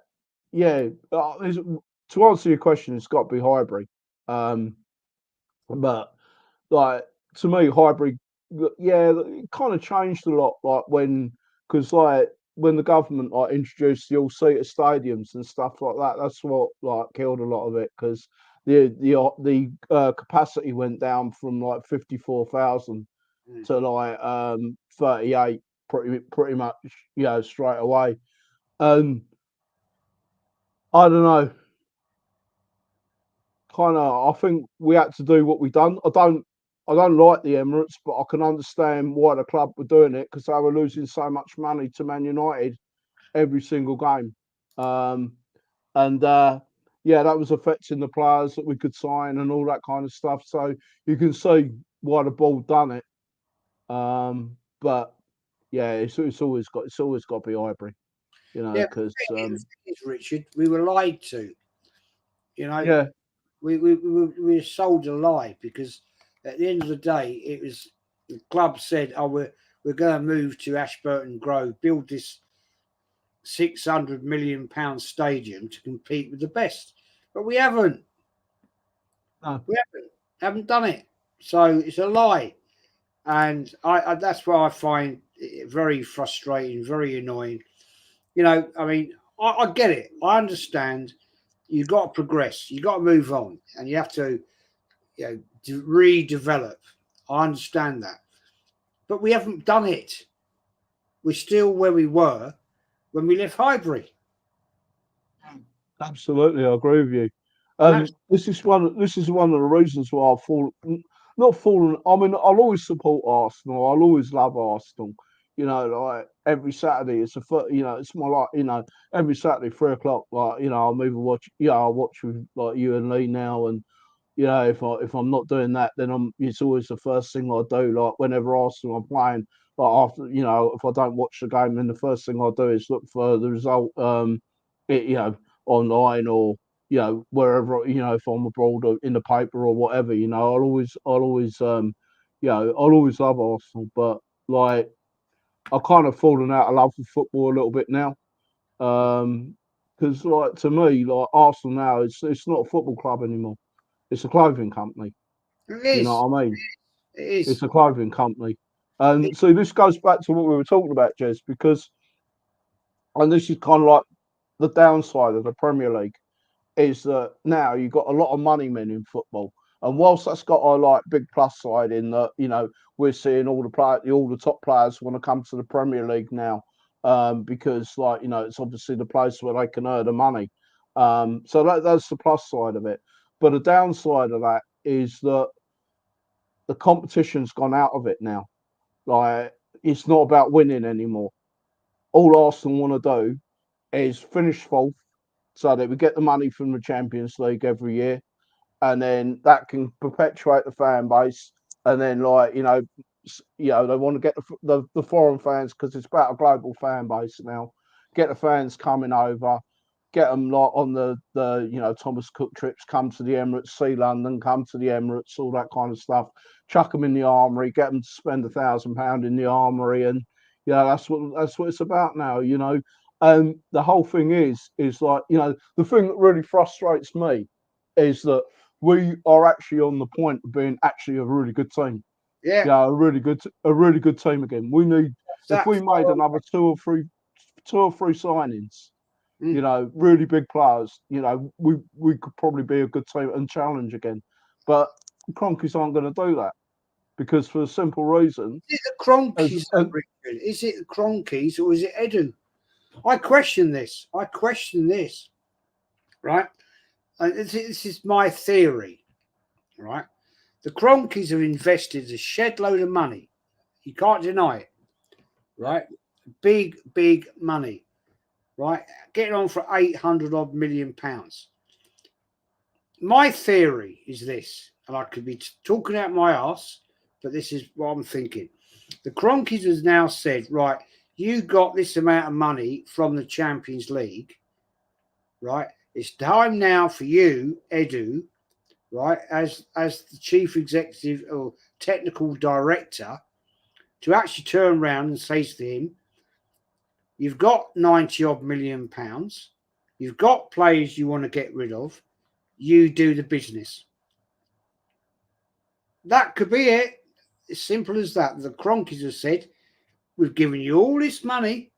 [SPEAKER 3] yeah, to answer your question, it's got to be Highbury. Um, but like to me, Highbury, yeah, it kind of changed a lot. Like because when the government like introduced the all-seater stadiums and stuff like that, that's what like killed a lot of it because the capacity went down from like 54,000
[SPEAKER 2] Mm.
[SPEAKER 3] to like 38 pretty much straight away. And I don't know, kind of I think we had to do what we done. I don't like the Emirates, but I can understand why the club were doing it because they were losing so much money to Man United every single game. Um, and yeah, that was affecting the players that we could sign and all that kind of stuff. So you can see why the board done it. But yeah, it's always got to be Highbury,
[SPEAKER 2] Yeah,
[SPEAKER 3] because
[SPEAKER 2] the thing is, Richard, we were lied to. You know,
[SPEAKER 3] yeah,
[SPEAKER 2] we were sold a lie because at the end of the day, it was the club said, "Oh, we're going to move to Ashburton Grove, build this £600 million stadium to compete with the best," but we haven't.
[SPEAKER 3] no,
[SPEAKER 2] We haven't done it. So it's a lie, and I that's what I find it very frustrating, very annoying. I mean, I get it. I understand. You've got to progress. You've got to move on, and you have to redevelop. I understand that, but we haven't done it. We're still where we were when we left Highbury.
[SPEAKER 3] absolutely, I agree with you.
[SPEAKER 2] And that's
[SPEAKER 3] This is one of the reasons why I've not fallen. I mean, I'll always support Arsenal. I'll always love Arsenal. Like every Saturday, it's my like, every Saturday 3 o'clock. Like, I'll either watch, I'll watch with like you and Lee now, and you know, if I'm not doing that, then it's always the first thing I do. Like whenever Arsenal are playing, like after you know, if I don't watch the game, then the first thing I do is look for the result, you know, online or wherever, if I'm abroad or in the paper or whatever. I'll always love Arsenal, but like I kind of fallen out of love with football a little bit now. Because like to me, like Arsenal now, it's not a football club anymore. It's a clothing company.
[SPEAKER 2] It
[SPEAKER 3] You know
[SPEAKER 2] is.
[SPEAKER 3] what I mean?
[SPEAKER 2] It is.
[SPEAKER 3] It's a clothing company. And so this goes back to what we were talking about, Jez, because and this is kind of like the downside of the Premier League is that now you've got a lot of money men in football. And whilst that's got a like big plus side in that, we're seeing all the top players want to come to the Premier League now, because like, it's obviously the place where they can earn the money. So that's the plus side of it. But the downside of that is that the competition's gone out of it now. Like it's not about winning anymore. All Arsenal want to do is finish fourth so that we get the money from the Champions League every year, and then that can perpetuate the fan base. And then, like they want to get the foreign fans because it's about a global fan base now. Get the fans coming over, get them like on the Thomas Cook trips, come to the Emirates, see London, come to the Emirates, all that kind of stuff. Chuck them in the armory, get them to spend £1,000 in the armory, and that's what it's about now. And the whole thing is like the thing that really frustrates me is that we are actually on the point of being actually a really good team.
[SPEAKER 2] Yeah.
[SPEAKER 3] Yeah, a really good team again. We need if
[SPEAKER 2] That
[SPEAKER 3] we made
[SPEAKER 2] far
[SPEAKER 3] another two or three signings,
[SPEAKER 2] away.
[SPEAKER 3] really big players, we could probably be a good team and challenge again. But Cronkies aren't going to do that because for a simple reason,
[SPEAKER 2] Is it the Cronkies,
[SPEAKER 3] as
[SPEAKER 2] Richard? Is it the Cronkies or is it Edu? I question this. Right? And this is my theory, right? The Cronkies have invested a shed load of money. You can't deny it, right? Big, big money, right? Getting on for 800 odd million pounds. My theory is this, and I could be talking out my ass, but this is what I'm thinking. The Cronkies has now said, right, you got this amount of money from the Champions League, right? It's time now for you, Edu, right, as the chief executive or technical director, to actually turn around and say to him, you've got 90 odd million pounds, you've got players you want to get rid of, you do the business. That could be it. As simple as that. The Cronkies have said, we've given you all this money,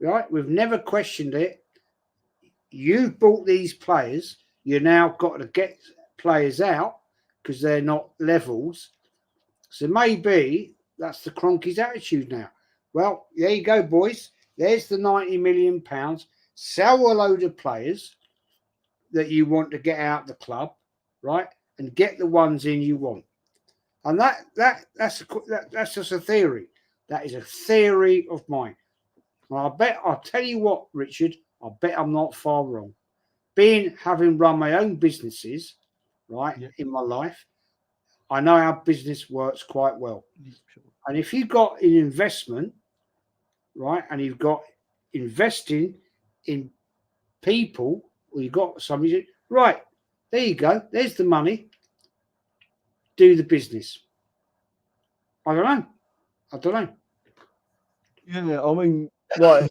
[SPEAKER 2] right? We've never questioned it. You've bought these players. You now got to get players out because they're not levels. So maybe that's the Cronkies' attitude now. Well, there you go, boys. There's the 90 million pounds. Sell a load of players that you want to get out the club, right? And get the ones in you want. And that's just a theory. That is a theory of mine. And I'll tell you what, Richard, I bet I'm not far wrong. Having run my own businesses, right, in my life, I know how business works quite well. And if you've got an investment, right, and you've got investing in people, or you've got somebody, right, there you go, there's the money, do the business. I don't know.
[SPEAKER 3] Yeah, I mean, like,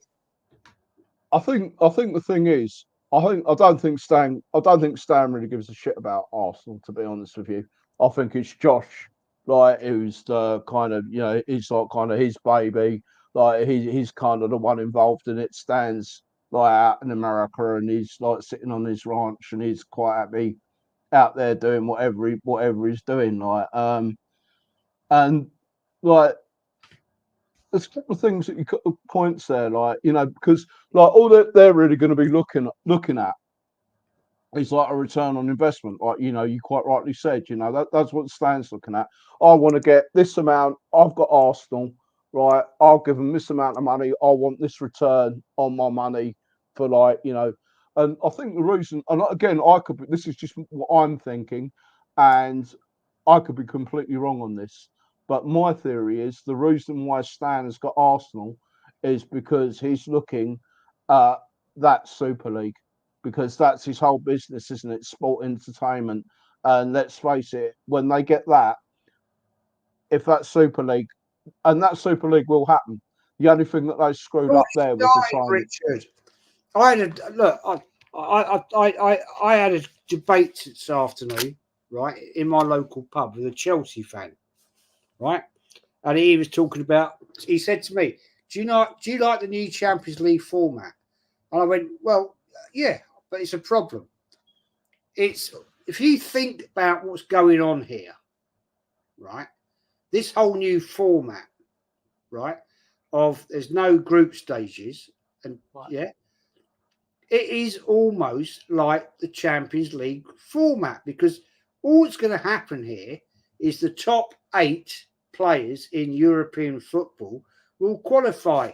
[SPEAKER 3] I think the thing is, I don't think Stan really gives a shit about Arsenal. To be honest with you, I think it's Josh, like, who's the kind of he's like kind of his baby. Like he's kind of the one involved in it. Stan's like out in America and he's like sitting on his ranch and he's quite happy out there doing whatever he's doing. And like there's a couple of things that you got points there, like because like all that they're really going to be looking at is like a return on investment. Like you quite rightly said, that's what Stan's looking at. I want to get this amount. I've got Arsenal, right? I'll give them this amount of money. I want this return on my money for And I think the reason, and again, I could be, this is just what I'm thinking, and I could be completely wrong on this. But my theory is the reason why Stan has got Arsenal is because he's looking at that Super League, because that's his whole business, isn't it? Sport entertainment. And let's face it, when they get that, if that Super League, and that Super League will happen, the only thing that they screwed
[SPEAKER 2] Well,
[SPEAKER 3] up there was the timing.
[SPEAKER 2] Richard. I had a look. I had a debate this afternoon, right, in my local pub with a Chelsea fan, right, and he was talking about. He said to me, "Do you know? Do you like the new Champions League format?" And I went, "Well, yeah, but it's a problem. It's if you think about what's going on here, right? This whole new format, right, of there's no group stages, and yeah, it is almost like the Champions League format because all that's going to happen here is the top 8 players in European football will qualify.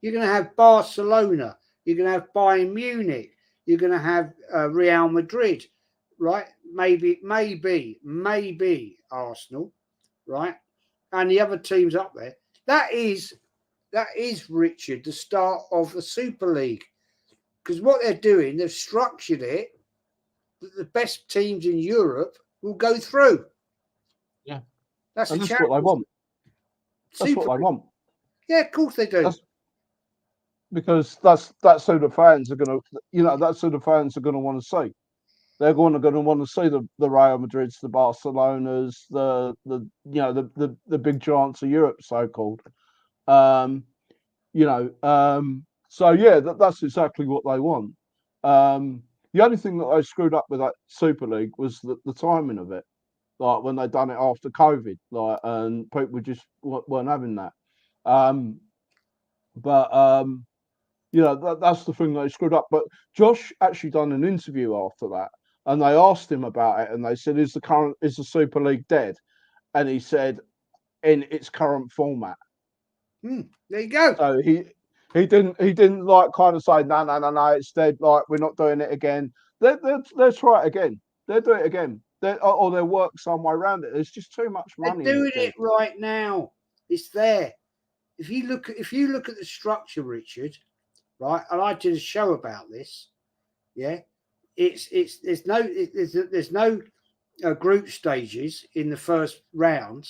[SPEAKER 2] You're going to have Barcelona, you're going to have Bayern Munich, you're going to have Real Madrid, right? Maybe Arsenal, right? And the other teams up there. That is Richard, the start of the Super League. Because what they're doing, they've structured it that the best teams in Europe will go through.
[SPEAKER 3] Yeah.
[SPEAKER 2] That's
[SPEAKER 3] And that's what they want. That's what they want.
[SPEAKER 2] Yeah, of course they do.
[SPEAKER 3] Because that's who the fans are going to, that's who the fans are going to want to see. They're going to want to see the Real Madrids, the Barcelonas, the big giants of Europe, so called. So yeah, that's exactly what they want. The only thing that they screwed up with that Super League was the timing of it. Like when they done it after COVID, and people just weren't having that. That's the thing they screwed up. But Josh actually done an interview after that, and they asked him about it, and they said, "Is the Super League dead?" And he said, "In its current format."
[SPEAKER 2] There you go.
[SPEAKER 3] So he didn't like kind of say no, it's dead. Like we're not doing it again. Let's try it again. They'll do it again. Or they'll work some way around it. There's just too much money.
[SPEAKER 2] They're doing it right now. It's there. If you look at the structure, Richard, right? And I did a show about this. Yeah, there's no group stages in the first round.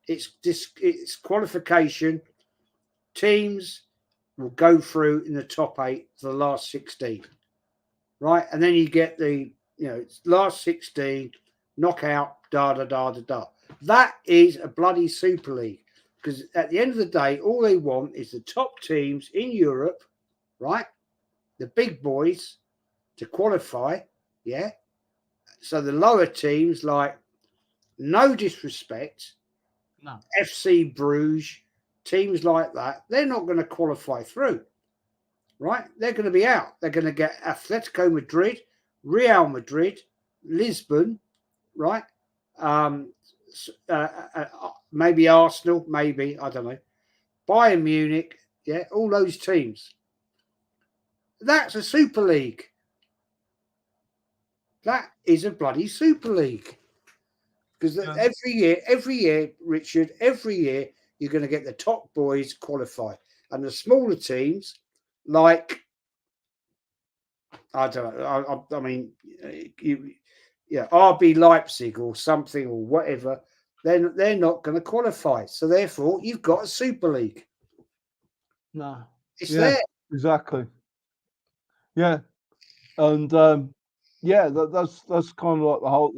[SPEAKER 2] It's qualification. Teams will go through in the top 8 to the last 16, right? And then you get the last 16 knockout. That is a bloody Super League because at the end of the day, all they want is the top teams in Europe, right? The big boys to qualify, yeah. So the lower teams, like, no disrespect,
[SPEAKER 3] No.
[SPEAKER 2] FC Bruges, teams like that, they're not going to qualify through, right? They're going to be out. They're going to get Atletico Madrid, Real Madrid, Lisbon, right? Maybe Arsenal, maybe, I don't know. Bayern Munich, yeah, all those teams. That's a Super League. That is a bloody Super League. Because every year, Richard, every year, you're going to get the top boys qualify. And the smaller teams, like, I don't know, I mean, RB Leipzig or something or whatever, they're not going to qualify. So therefore, you've got a Super League.
[SPEAKER 3] No.
[SPEAKER 2] It's there.
[SPEAKER 3] Exactly. Yeah. And that's kind of like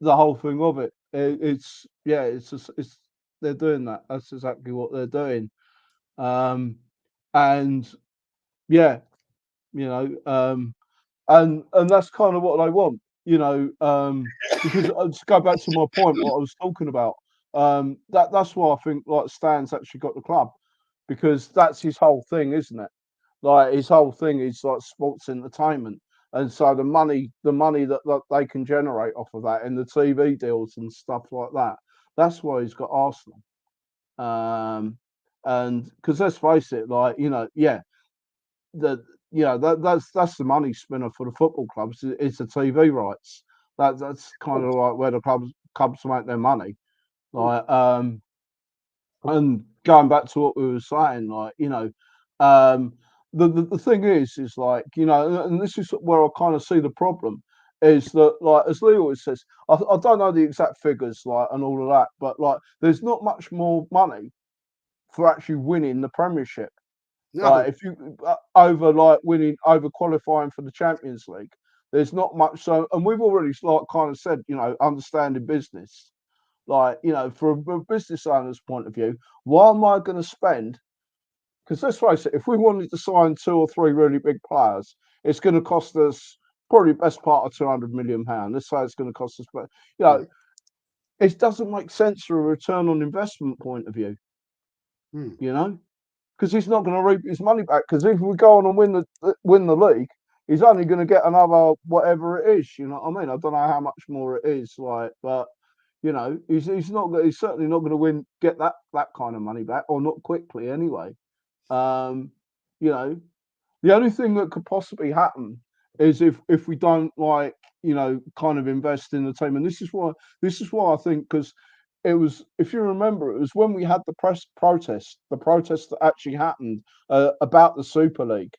[SPEAKER 3] the whole thing of it. It's they're doing that. That's exactly what they're doing. And yeah, and that's kind of what they want, because to go back to my point, what I was talking about, that's why I think like Stan's actually got the club, because that's his whole thing, isn't it? Like his whole thing is like sports entertainment, and so the money that they can generate off of that and the TV deals and stuff like that. That's why he's got Arsenal. And because let's face it, like the that's the money spinner for the football clubs. It's the TV rights. That's kind of like where the clubs make their money. Like and going back to what we were saying, like the thing is like and this is where I kind of see the problem is that like as Lee always says, I don't know the exact figures like and all of that, but like there's not much more money for actually winning the Premiership. Like
[SPEAKER 2] No,
[SPEAKER 3] if you over like winning over qualifying for the Champions League, there's not much. So, and we've already like kind of said, understanding business. Like from a business owner's point of view, why am I going to spend? Because let's face it, if we wanted to sign 2 or 3 really big players, it's going to cost us probably best part of £200 million. Let's say it's going to cost us, but
[SPEAKER 2] yeah.
[SPEAKER 3] it doesn't make sense from a return on investment point of view.
[SPEAKER 2] Hmm.
[SPEAKER 3] Because he's not going to reap his money back. Because if we go on and win the league, he's only going to get another whatever it is. You know what I mean? I don't know how much more it is, like, but he's certainly not going to get that kind of money back, or not quickly anyway. Um, you know, the only thing that could possibly happen is if we don't kind of invest in the team, and this is why I think because it was, if you remember, it was when we had the the protest that actually happened about the Super League,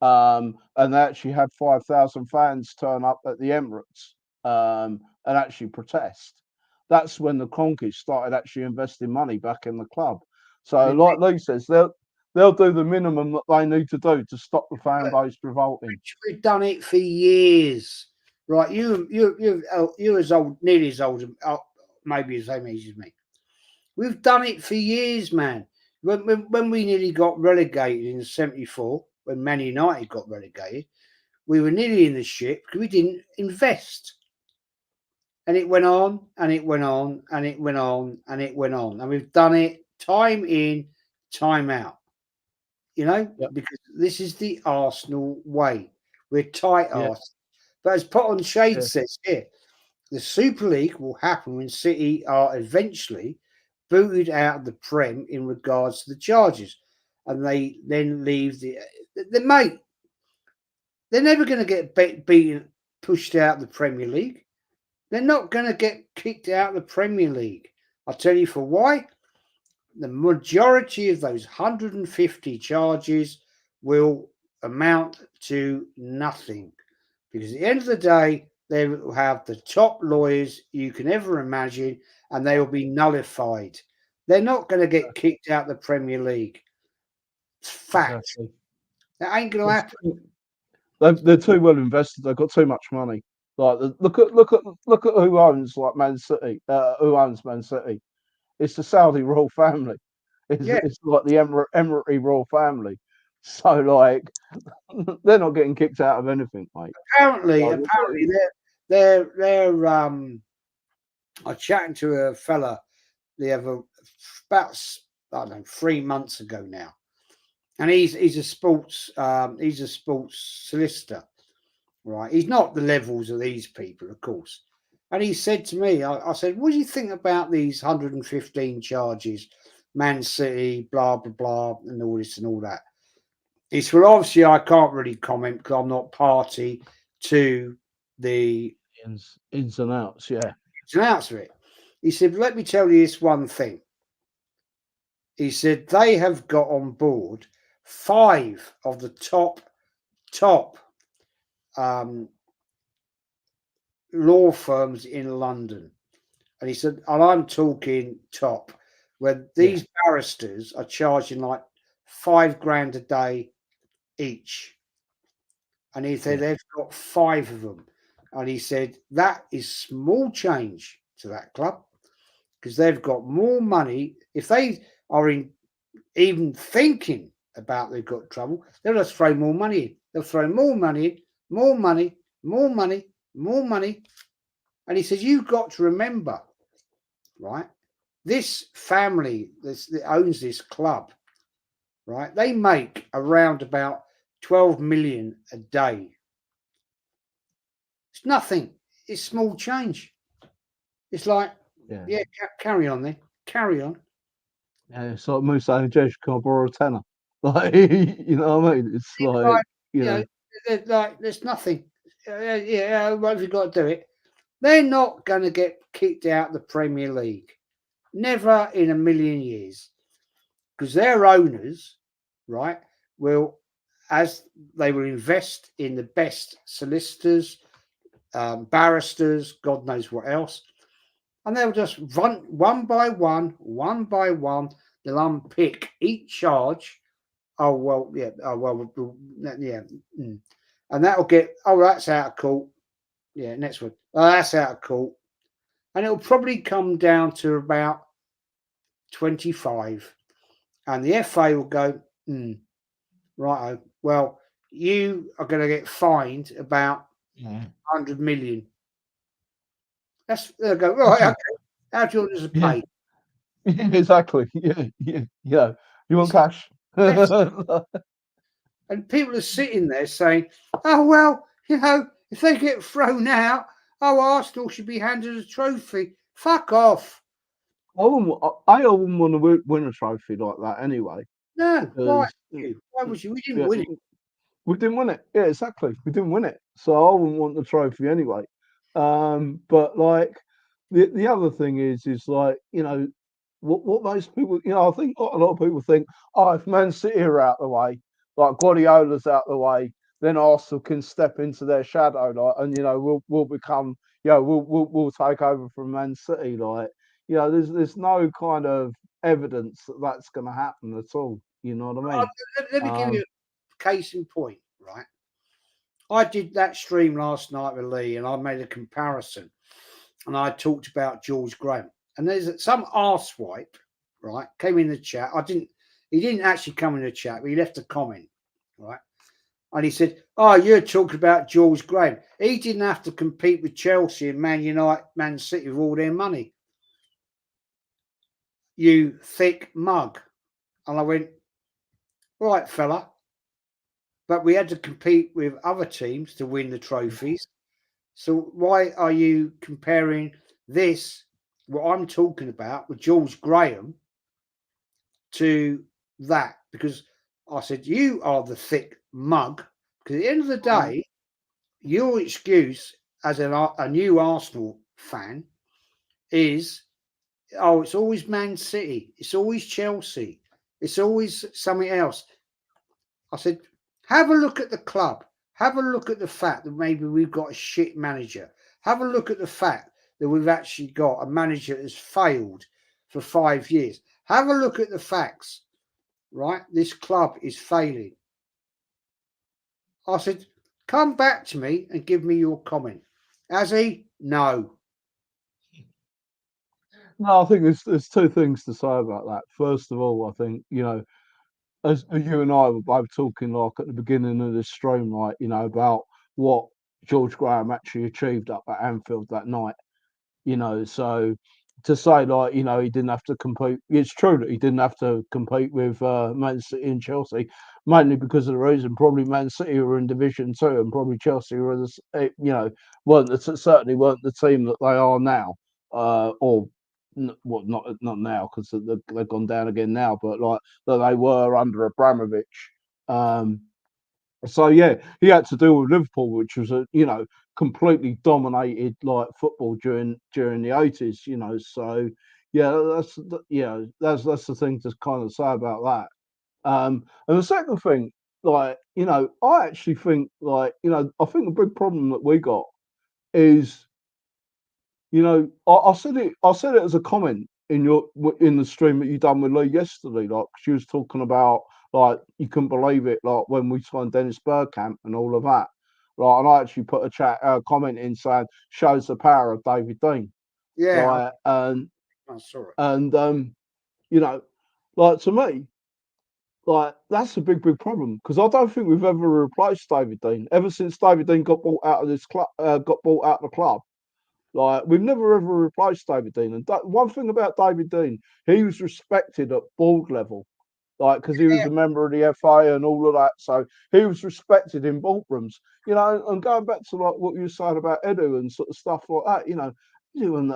[SPEAKER 3] and they actually had 5,000 fans turn up at the Emirates and actually protest. That's when the Cronkies started actually investing money back in the club. So, like Lee says, they'll do the minimum that they need to do to stop the fan base revolting.
[SPEAKER 2] We've done it for years, right? You're as old, nearly as old, maybe the same age as me. We've done it for years, man. When we nearly got relegated in '74, when Man United got relegated, we were nearly in the ship because we didn't invest. And it went on, and it went on, and it went on, and it went on. And we've done it time in, time out.
[SPEAKER 3] Yep.
[SPEAKER 2] Because this is the Arsenal way. We're tight
[SPEAKER 3] Yeah,
[SPEAKER 2] arse. But as Pot on Shade
[SPEAKER 3] yeah,
[SPEAKER 2] says here, the Super League will happen when City are eventually booted out of the Prem in regards to the charges. And they then leave the mate. They're never going to get beaten, pushed out of the Premier League. They're not going to get kicked out of the Premier League. I'll tell you for why. The majority of those 150 charges will amount to nothing, because at the end of the day, they will have the top lawyers you can ever imagine, and they will be nullified. They're not going to get kicked out of the Premier League. It's fact.
[SPEAKER 3] exactly.
[SPEAKER 2] That ain't going to happen.
[SPEAKER 3] They're too well invested. They've got too much money. Like look at who owns like Man City. Who owns Man City? It's the Saudi royal family.
[SPEAKER 2] Yeah.
[SPEAKER 3] It's like the Emirati royal family. So like they're not getting kicked out of anything, mate.
[SPEAKER 2] Apparently,
[SPEAKER 3] Like,
[SPEAKER 2] apparently they're I was chatting to a fella the other about I don't know 3 months ago now, and he's a sports solicitor, right? He's not the levels of these people, of course. And he said to me, I said, "What do you think about these 115 charges, Man City, blah blah blah, and all this and all that?" He said, "Well, obviously, I can't really comment because I'm not party to the
[SPEAKER 3] ins and outs, yeah.
[SPEAKER 2] ins of it." He said, "But let me tell you this one thing." He said they have got on board 5 of the top um, law firms in London, and he said, and I'm talking top, where
[SPEAKER 3] Yeah,
[SPEAKER 2] these barristers are charging like 5 grand a day each, and he said
[SPEAKER 3] yeah,
[SPEAKER 2] they've got 5 of them, and he said that is small change to that club because they've got more money. If they are in even thinking about they've got trouble, they'll just throw more money in. They'll throw more money in, more money, more money, more money. And he says, you've got to remember, right? This family that owns this club, right? They make around about 12 million a day. It's nothing. It's small change. It's like,
[SPEAKER 3] yeah.
[SPEAKER 2] yeah, carry on then. Carry on.
[SPEAKER 3] Yeah, it's like me saying, Jesh, can I borrow a tenner? Like, you know what I mean? It's like, You
[SPEAKER 2] You know,
[SPEAKER 3] know,
[SPEAKER 2] like there's nothing. What have you got to do it? They're not going to get kicked out of the Premier League. Never in a million years, because their owners, right, will, as they will invest in the best solicitors, barristers, God knows what else, and they'll just run one by one. They'll unpick each charge. Oh well, yeah. Oh well, yeah. And that'll get. Oh, that's out of court. Yeah, next one. Oh, that's out of court, and it'll probably come down to about 25, and the FA will go, right. Well, you are going to get fined about 100 million. They'll go right. Okay. How do you want us to
[SPEAKER 3] yeah,
[SPEAKER 2] pay?
[SPEAKER 3] exactly. Yeah. You want cash?
[SPEAKER 2] Yes. And people are sitting there saying, "Oh well, if they get thrown out, oh Arsenal should be handed a trophy." Fuck off!
[SPEAKER 3] I wouldn't want to win a trophy like that anyway.
[SPEAKER 2] No, why?
[SPEAKER 3] Because
[SPEAKER 2] Why would you? We didn't
[SPEAKER 3] yeah,
[SPEAKER 2] win it.
[SPEAKER 3] we didn't win it. Yeah, exactly. We didn't win it, so I wouldn't want the trophy anyway. But like the other thing is like what most people I think a lot of people think, oh, if Man City are out the way, like Guardiola's out the way, then Arsenal can step into their shadow, like, and we'll become we'll take over from Man City, like there's no kind of evidence that that's going to happen at all. You know what I
[SPEAKER 2] Uh,
[SPEAKER 3] mean?
[SPEAKER 2] let me give you
[SPEAKER 3] Um,
[SPEAKER 2] a case in point, right? I did that stream last night with Lee, and I made a comparison, and I talked about George Graham, and there's some arsewipe, right? Came in the chat. He didn't actually come in the chat, but he left a comment, right? And he said, "Oh, you're talking about George Graham. He didn't have to compete with Chelsea and Man United, Man City with all their money. You thick mug." And I went, "Right, fella, but we had to compete with other teams to win the trophies. So why are you comparing this, what I'm talking about, with George Graham to that?" Because I said, "You are the thick mug." Because at the end of the day, your excuse as a new Arsenal fan is, "Oh, it's always Man City, it's always Chelsea, it's always something else." I said, have a look at the club. Have a look at the fact that maybe we've got a shit manager. Have a look at the fact that we've actually got a manager that's failed for 5 years. Have a look at the facts, right? This club is failing. I said, come back to me and give me your comment. Has he? No.
[SPEAKER 3] No, I think there's two things to say about that. First of all, I think as you and I were both talking like at the beginning of this stream, like about what George Graham actually achieved up at Anfield that night. So to say like he didn't have to compete. It's true that he didn't have to compete with Man City and Chelsea, mainly because of the reason probably Man City were in Division Two and probably Chelsea were certainly weren't the team that they are now, or well, not now because they've gone down again now, but like that they were under Abramovich. Um, so yeah, he had to deal with Liverpool, which was completely dominated like football during the 80s. So that's the thing to kind of say about that. And the second thing, like I actually think like I think the big problem that we got is I said it as a comment in the stream that you done with Lee yesterday. Like she was talking about like you couldn't believe it, like when we signed Dennis Bergkamp and all of that. Right, and I actually put a comment in saying shows the power of David Dean.
[SPEAKER 2] Yeah,
[SPEAKER 3] Like
[SPEAKER 2] I saw it.
[SPEAKER 3] and you know, like to me, like that's a big problem because I don't think we've ever replaced David Dean ever since David Dean got bought out of this club, got bought out of the club. Like we've never ever replaced David Dean. And one thing about David Dean, he was respected at board level, like because he was
[SPEAKER 2] Yeah,
[SPEAKER 3] a member of the FA and all of that. So he was respected in boardrooms. And going back to like what you were saying about Edu and sort of stuff like that. You and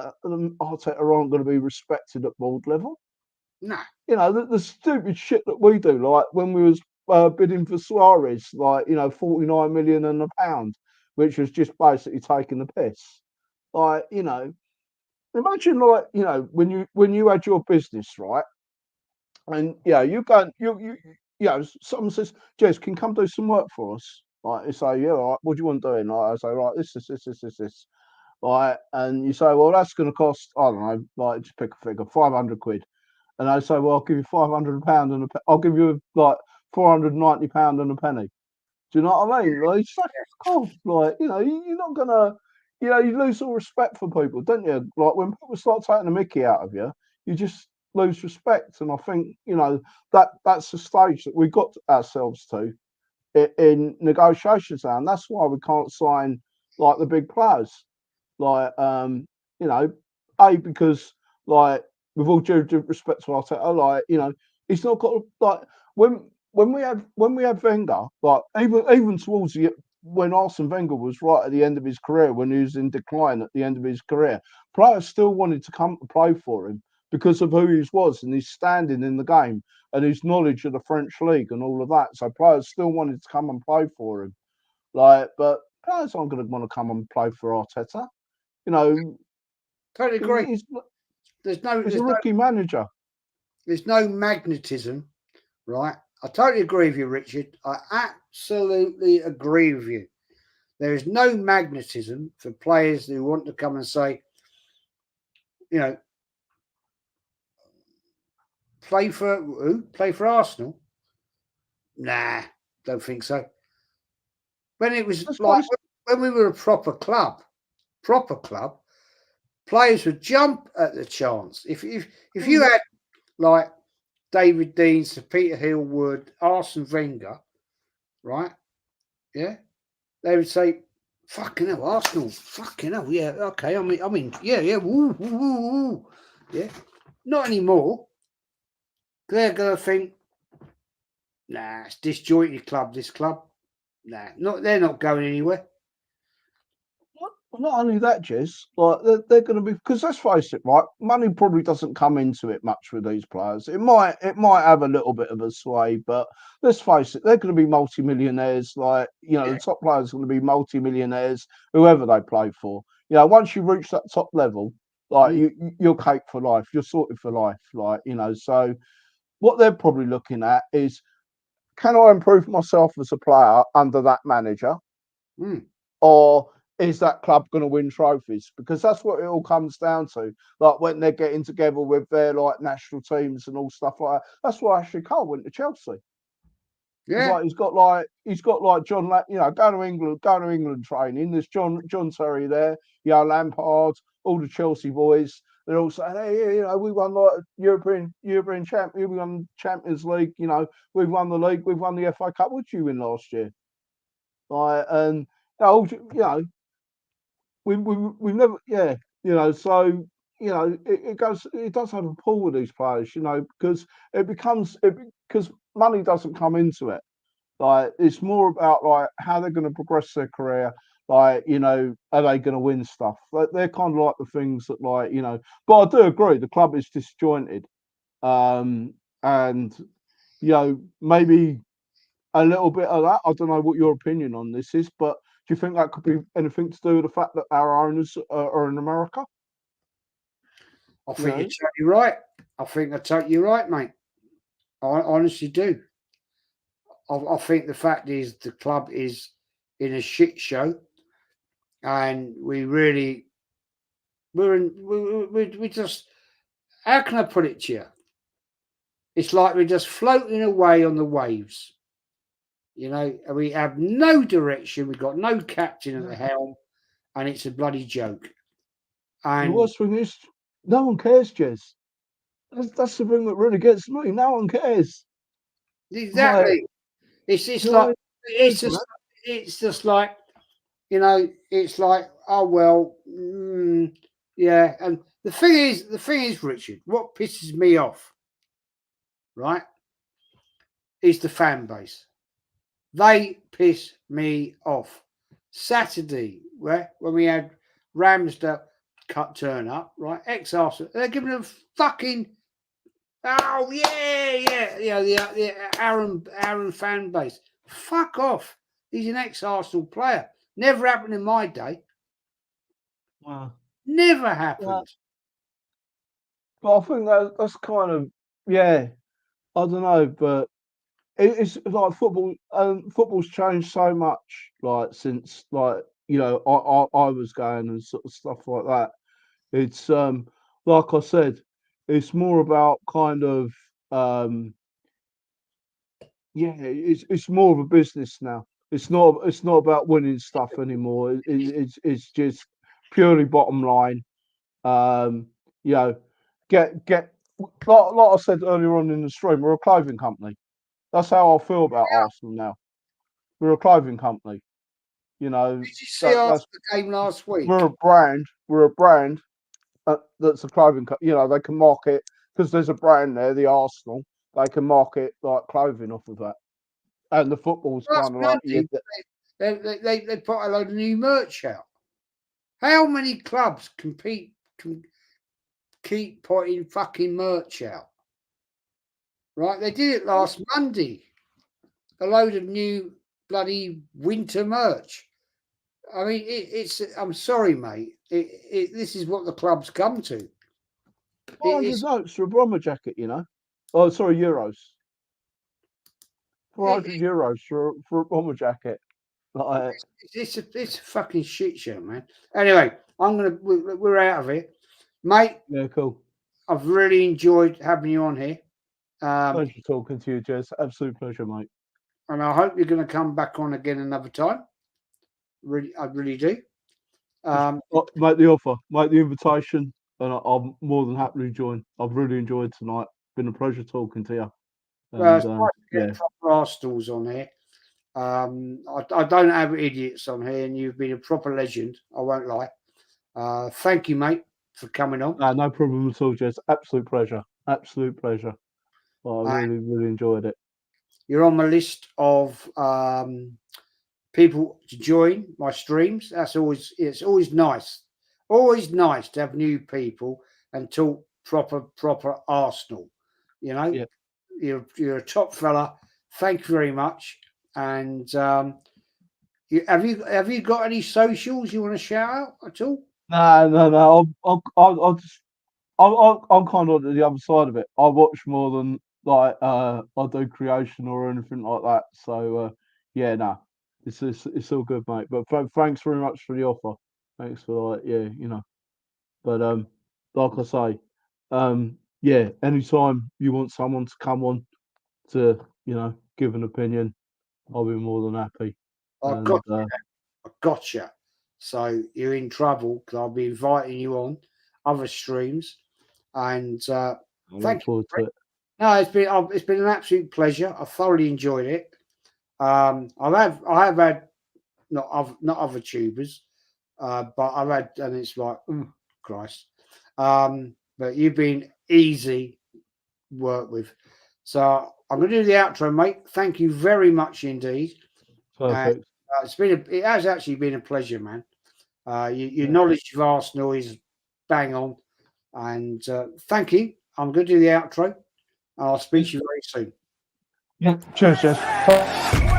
[SPEAKER 3] Arteta aren't going to be respected at board level.
[SPEAKER 2] no.
[SPEAKER 3] The stupid shit that we do, like when we was bidding for Suarez, like, 49 million and a pound, which was just basically taking the piss. Like, imagine, like, when you had your business, right, and you go, someone says, Jez, can you come do some work for us? Like, you say, yeah, all right, what do you want doing? Like, I say, right, this. Right, and you say, well, that's going to cost, I don't know, like, just pick a figure, 500 quid. And I say, well, I'll give you £500 and I'll give you like £490 and a penny. Do you know what I mean? Like, it's like, fuck off. Like, you're not gonna, you lose all respect for people, don't you? Like, when people start taking the mickey out of you, you just lose respect. And I think, that's the stage that we got ourselves to in negotiations now, and that's why we can't sign like the big players. Like, because, like, with all due respect to Arteta, like, he's not got, like, when we had Wenger, like, even towards the when Arsene Wenger was right at the end of his career, when he was in decline at the end of his career, players still wanted to come to play for him because of who he was and his standing in the game and his knowledge of the French league and all of that. So players still wanted to come and play for him. Like, but players aren't going to want to come and play for Arteta.
[SPEAKER 2] Totally agree.
[SPEAKER 3] He's
[SPEAKER 2] There's
[SPEAKER 3] a rookie manager.
[SPEAKER 2] There's no magnetism, right? I totally agree with you, Richard. I absolutely agree with you. There is no magnetism for players who want to come and say, play for who? Play for Arsenal? Nah, don't think so. When it was when we were a proper club, players would jump at the chance. If you had like David Dean, Sir Peter Hillwood, Arsene Wenger, right? Yeah, they would say, "Fucking hell, Arsenal! Fucking hell, yeah, okay, I mean, yeah, woo, woo, woo, woo. Yeah." Not anymore. They're gonna think, nah, it's disjointed club. This club, nah, they're not going anywhere.
[SPEAKER 3] Not only that, Jez, like, they're going to be, because let's face it, right? Money probably doesn't come into it much with these players. It might have a little bit of a sway, but let's face it, they're going to be multi-millionaires. Like, the top players are going to be multi-millionaires, whoever they play for. Once you reach that top level, like, you're cake for life. You're sorted for life. Like, so what they're probably looking at is, can I improve myself as a player under that manager? Or is that club going to win trophies? Because that's what it all comes down to. Like, when they're getting together with their, like, national teams and all stuff like that. That's why Ashley Cole went to Chelsea.
[SPEAKER 2] Yeah,
[SPEAKER 3] Like, he's got like John, going to England training. There's John Terry there, Lampard, all the Chelsea boys. They're all saying, hey, we won like European champion, we won Champions League, we've won the league, we've won the FA Cup. What did you win last year? Like, and we've never, so, it does have a pull with these players, because because money doesn't come into it. Like, it's more about, like, how they're going to progress their career. Like, are they going to win stuff? Like, they're kind of like the things that, like, but I do agree, the club is disjointed. And, maybe a little bit of that. I don't know what your opinion on this is, but do you think that could be anything to do with the fact that our owners are in America?
[SPEAKER 2] I think you're totally right. I think you're totally right, mate. I honestly do. I think the fact is the club is in a shit show, and we just, how can I put it to you? It's like we're just floating away on the waves. And we have no direction. We've got no captain at the helm, and it's a bloody joke. And
[SPEAKER 3] the worst thing is, no one cares, Jez. That's the thing that really gets me. No one cares.
[SPEAKER 2] Exactly.
[SPEAKER 3] Like,
[SPEAKER 2] it's just like, it's like, oh well, yeah. And the thing is, Richard, what pisses me off, right, is the fan base. They piss me off. Saturday, when we had Ramsdale turn up, right, ex-Arsenal, they're giving them fucking Oh yeah. You know the Aaron fan base. Fuck off. He's an ex-Arsenal player. Never happened in my day.
[SPEAKER 3] Wow.
[SPEAKER 2] Never happened.
[SPEAKER 3] But I think that's kind of, yeah. I don't know, but it's like football. Football's changed so much, like since like I was going and sort of stuff like that. It's like I said, it's more about kind of yeah, it's more of a business now. It's not about winning stuff anymore. It's just purely bottom line. Um, you know, get like I said earlier on in the stream, we're a clothing company. That's how I feel about Arsenal now. We're a clothing company. You know,
[SPEAKER 2] Did you see after
[SPEAKER 3] that's
[SPEAKER 2] the game last week?
[SPEAKER 3] we're a brand. We're a brand that's a clothing company. You know, they can market because there's a brand there, the Arsenal. They can market like clothing off of that, and the football's
[SPEAKER 2] Last
[SPEAKER 3] kind of like
[SPEAKER 2] Monday, they put a load of new merch out. How many clubs can keep putting fucking merch out? Right? They did it last Monday. A load of new bloody winter merch. I mean, it's. I'm sorry, mate. This is what the clubs come to.
[SPEAKER 3] 400 notes for a bomber jacket. You know, oh sorry, euros. 400 euros for a bomber jacket. Like,
[SPEAKER 2] it's a fucking shit show, man. Anyway, we're out of it, mate.
[SPEAKER 3] yeah, cool.
[SPEAKER 2] I've really enjoyed having you on here.
[SPEAKER 3] Pleasure talking to you, Jez. Absolute pleasure, mate.
[SPEAKER 2] And I hope you're going to come back on again another time. I really do.
[SPEAKER 3] Make the offer, make the invitation, and I'll more than happily join. I've really enjoyed tonight. Been a pleasure talking to you. And
[SPEAKER 2] it's nice to
[SPEAKER 3] yeah,
[SPEAKER 2] get proper Arsenals on here. I don't have idiots on here, and you've been a proper legend. I won't lie. Thank you, mate, for coming on.
[SPEAKER 3] no problem at all, Jez. Absolute pleasure. Absolute pleasure. Well, I really enjoyed it.
[SPEAKER 2] You're on my list of people to join my streams. It's always nice. Always nice to have new people and talk proper Arsenal. You know,
[SPEAKER 3] Yeah.
[SPEAKER 2] You're a top fella. Thank you very much. And have you got any socials you want to shout out at all?
[SPEAKER 3] No. I'm kind of on the other side of it. I watch more than like I do creation or anything like that. So yeah, no, it's all good, mate. But thanks very much for the offer. Thanks for like But like I say, yeah, anytime you want someone to come on to give an opinion, I'll be more than happy.
[SPEAKER 2] I gotcha. So you're in trouble because I'll be inviting you on other streams. And
[SPEAKER 3] I
[SPEAKER 2] thank
[SPEAKER 3] look forward to it.
[SPEAKER 2] No, it's been an absolute pleasure. I thoroughly enjoyed it. I have had not other tubers, but I've had, and it's like, Christ. But you've been easy work with. So I'm going to do the outro, mate. Thank you very much indeed.
[SPEAKER 3] Perfect.
[SPEAKER 2] It has actually been a pleasure, man. Your knowledge of Arsenal is bang on, and thank you. I'm going to do the outro. I'll speak to you very soon.
[SPEAKER 3] Yeah, cheers.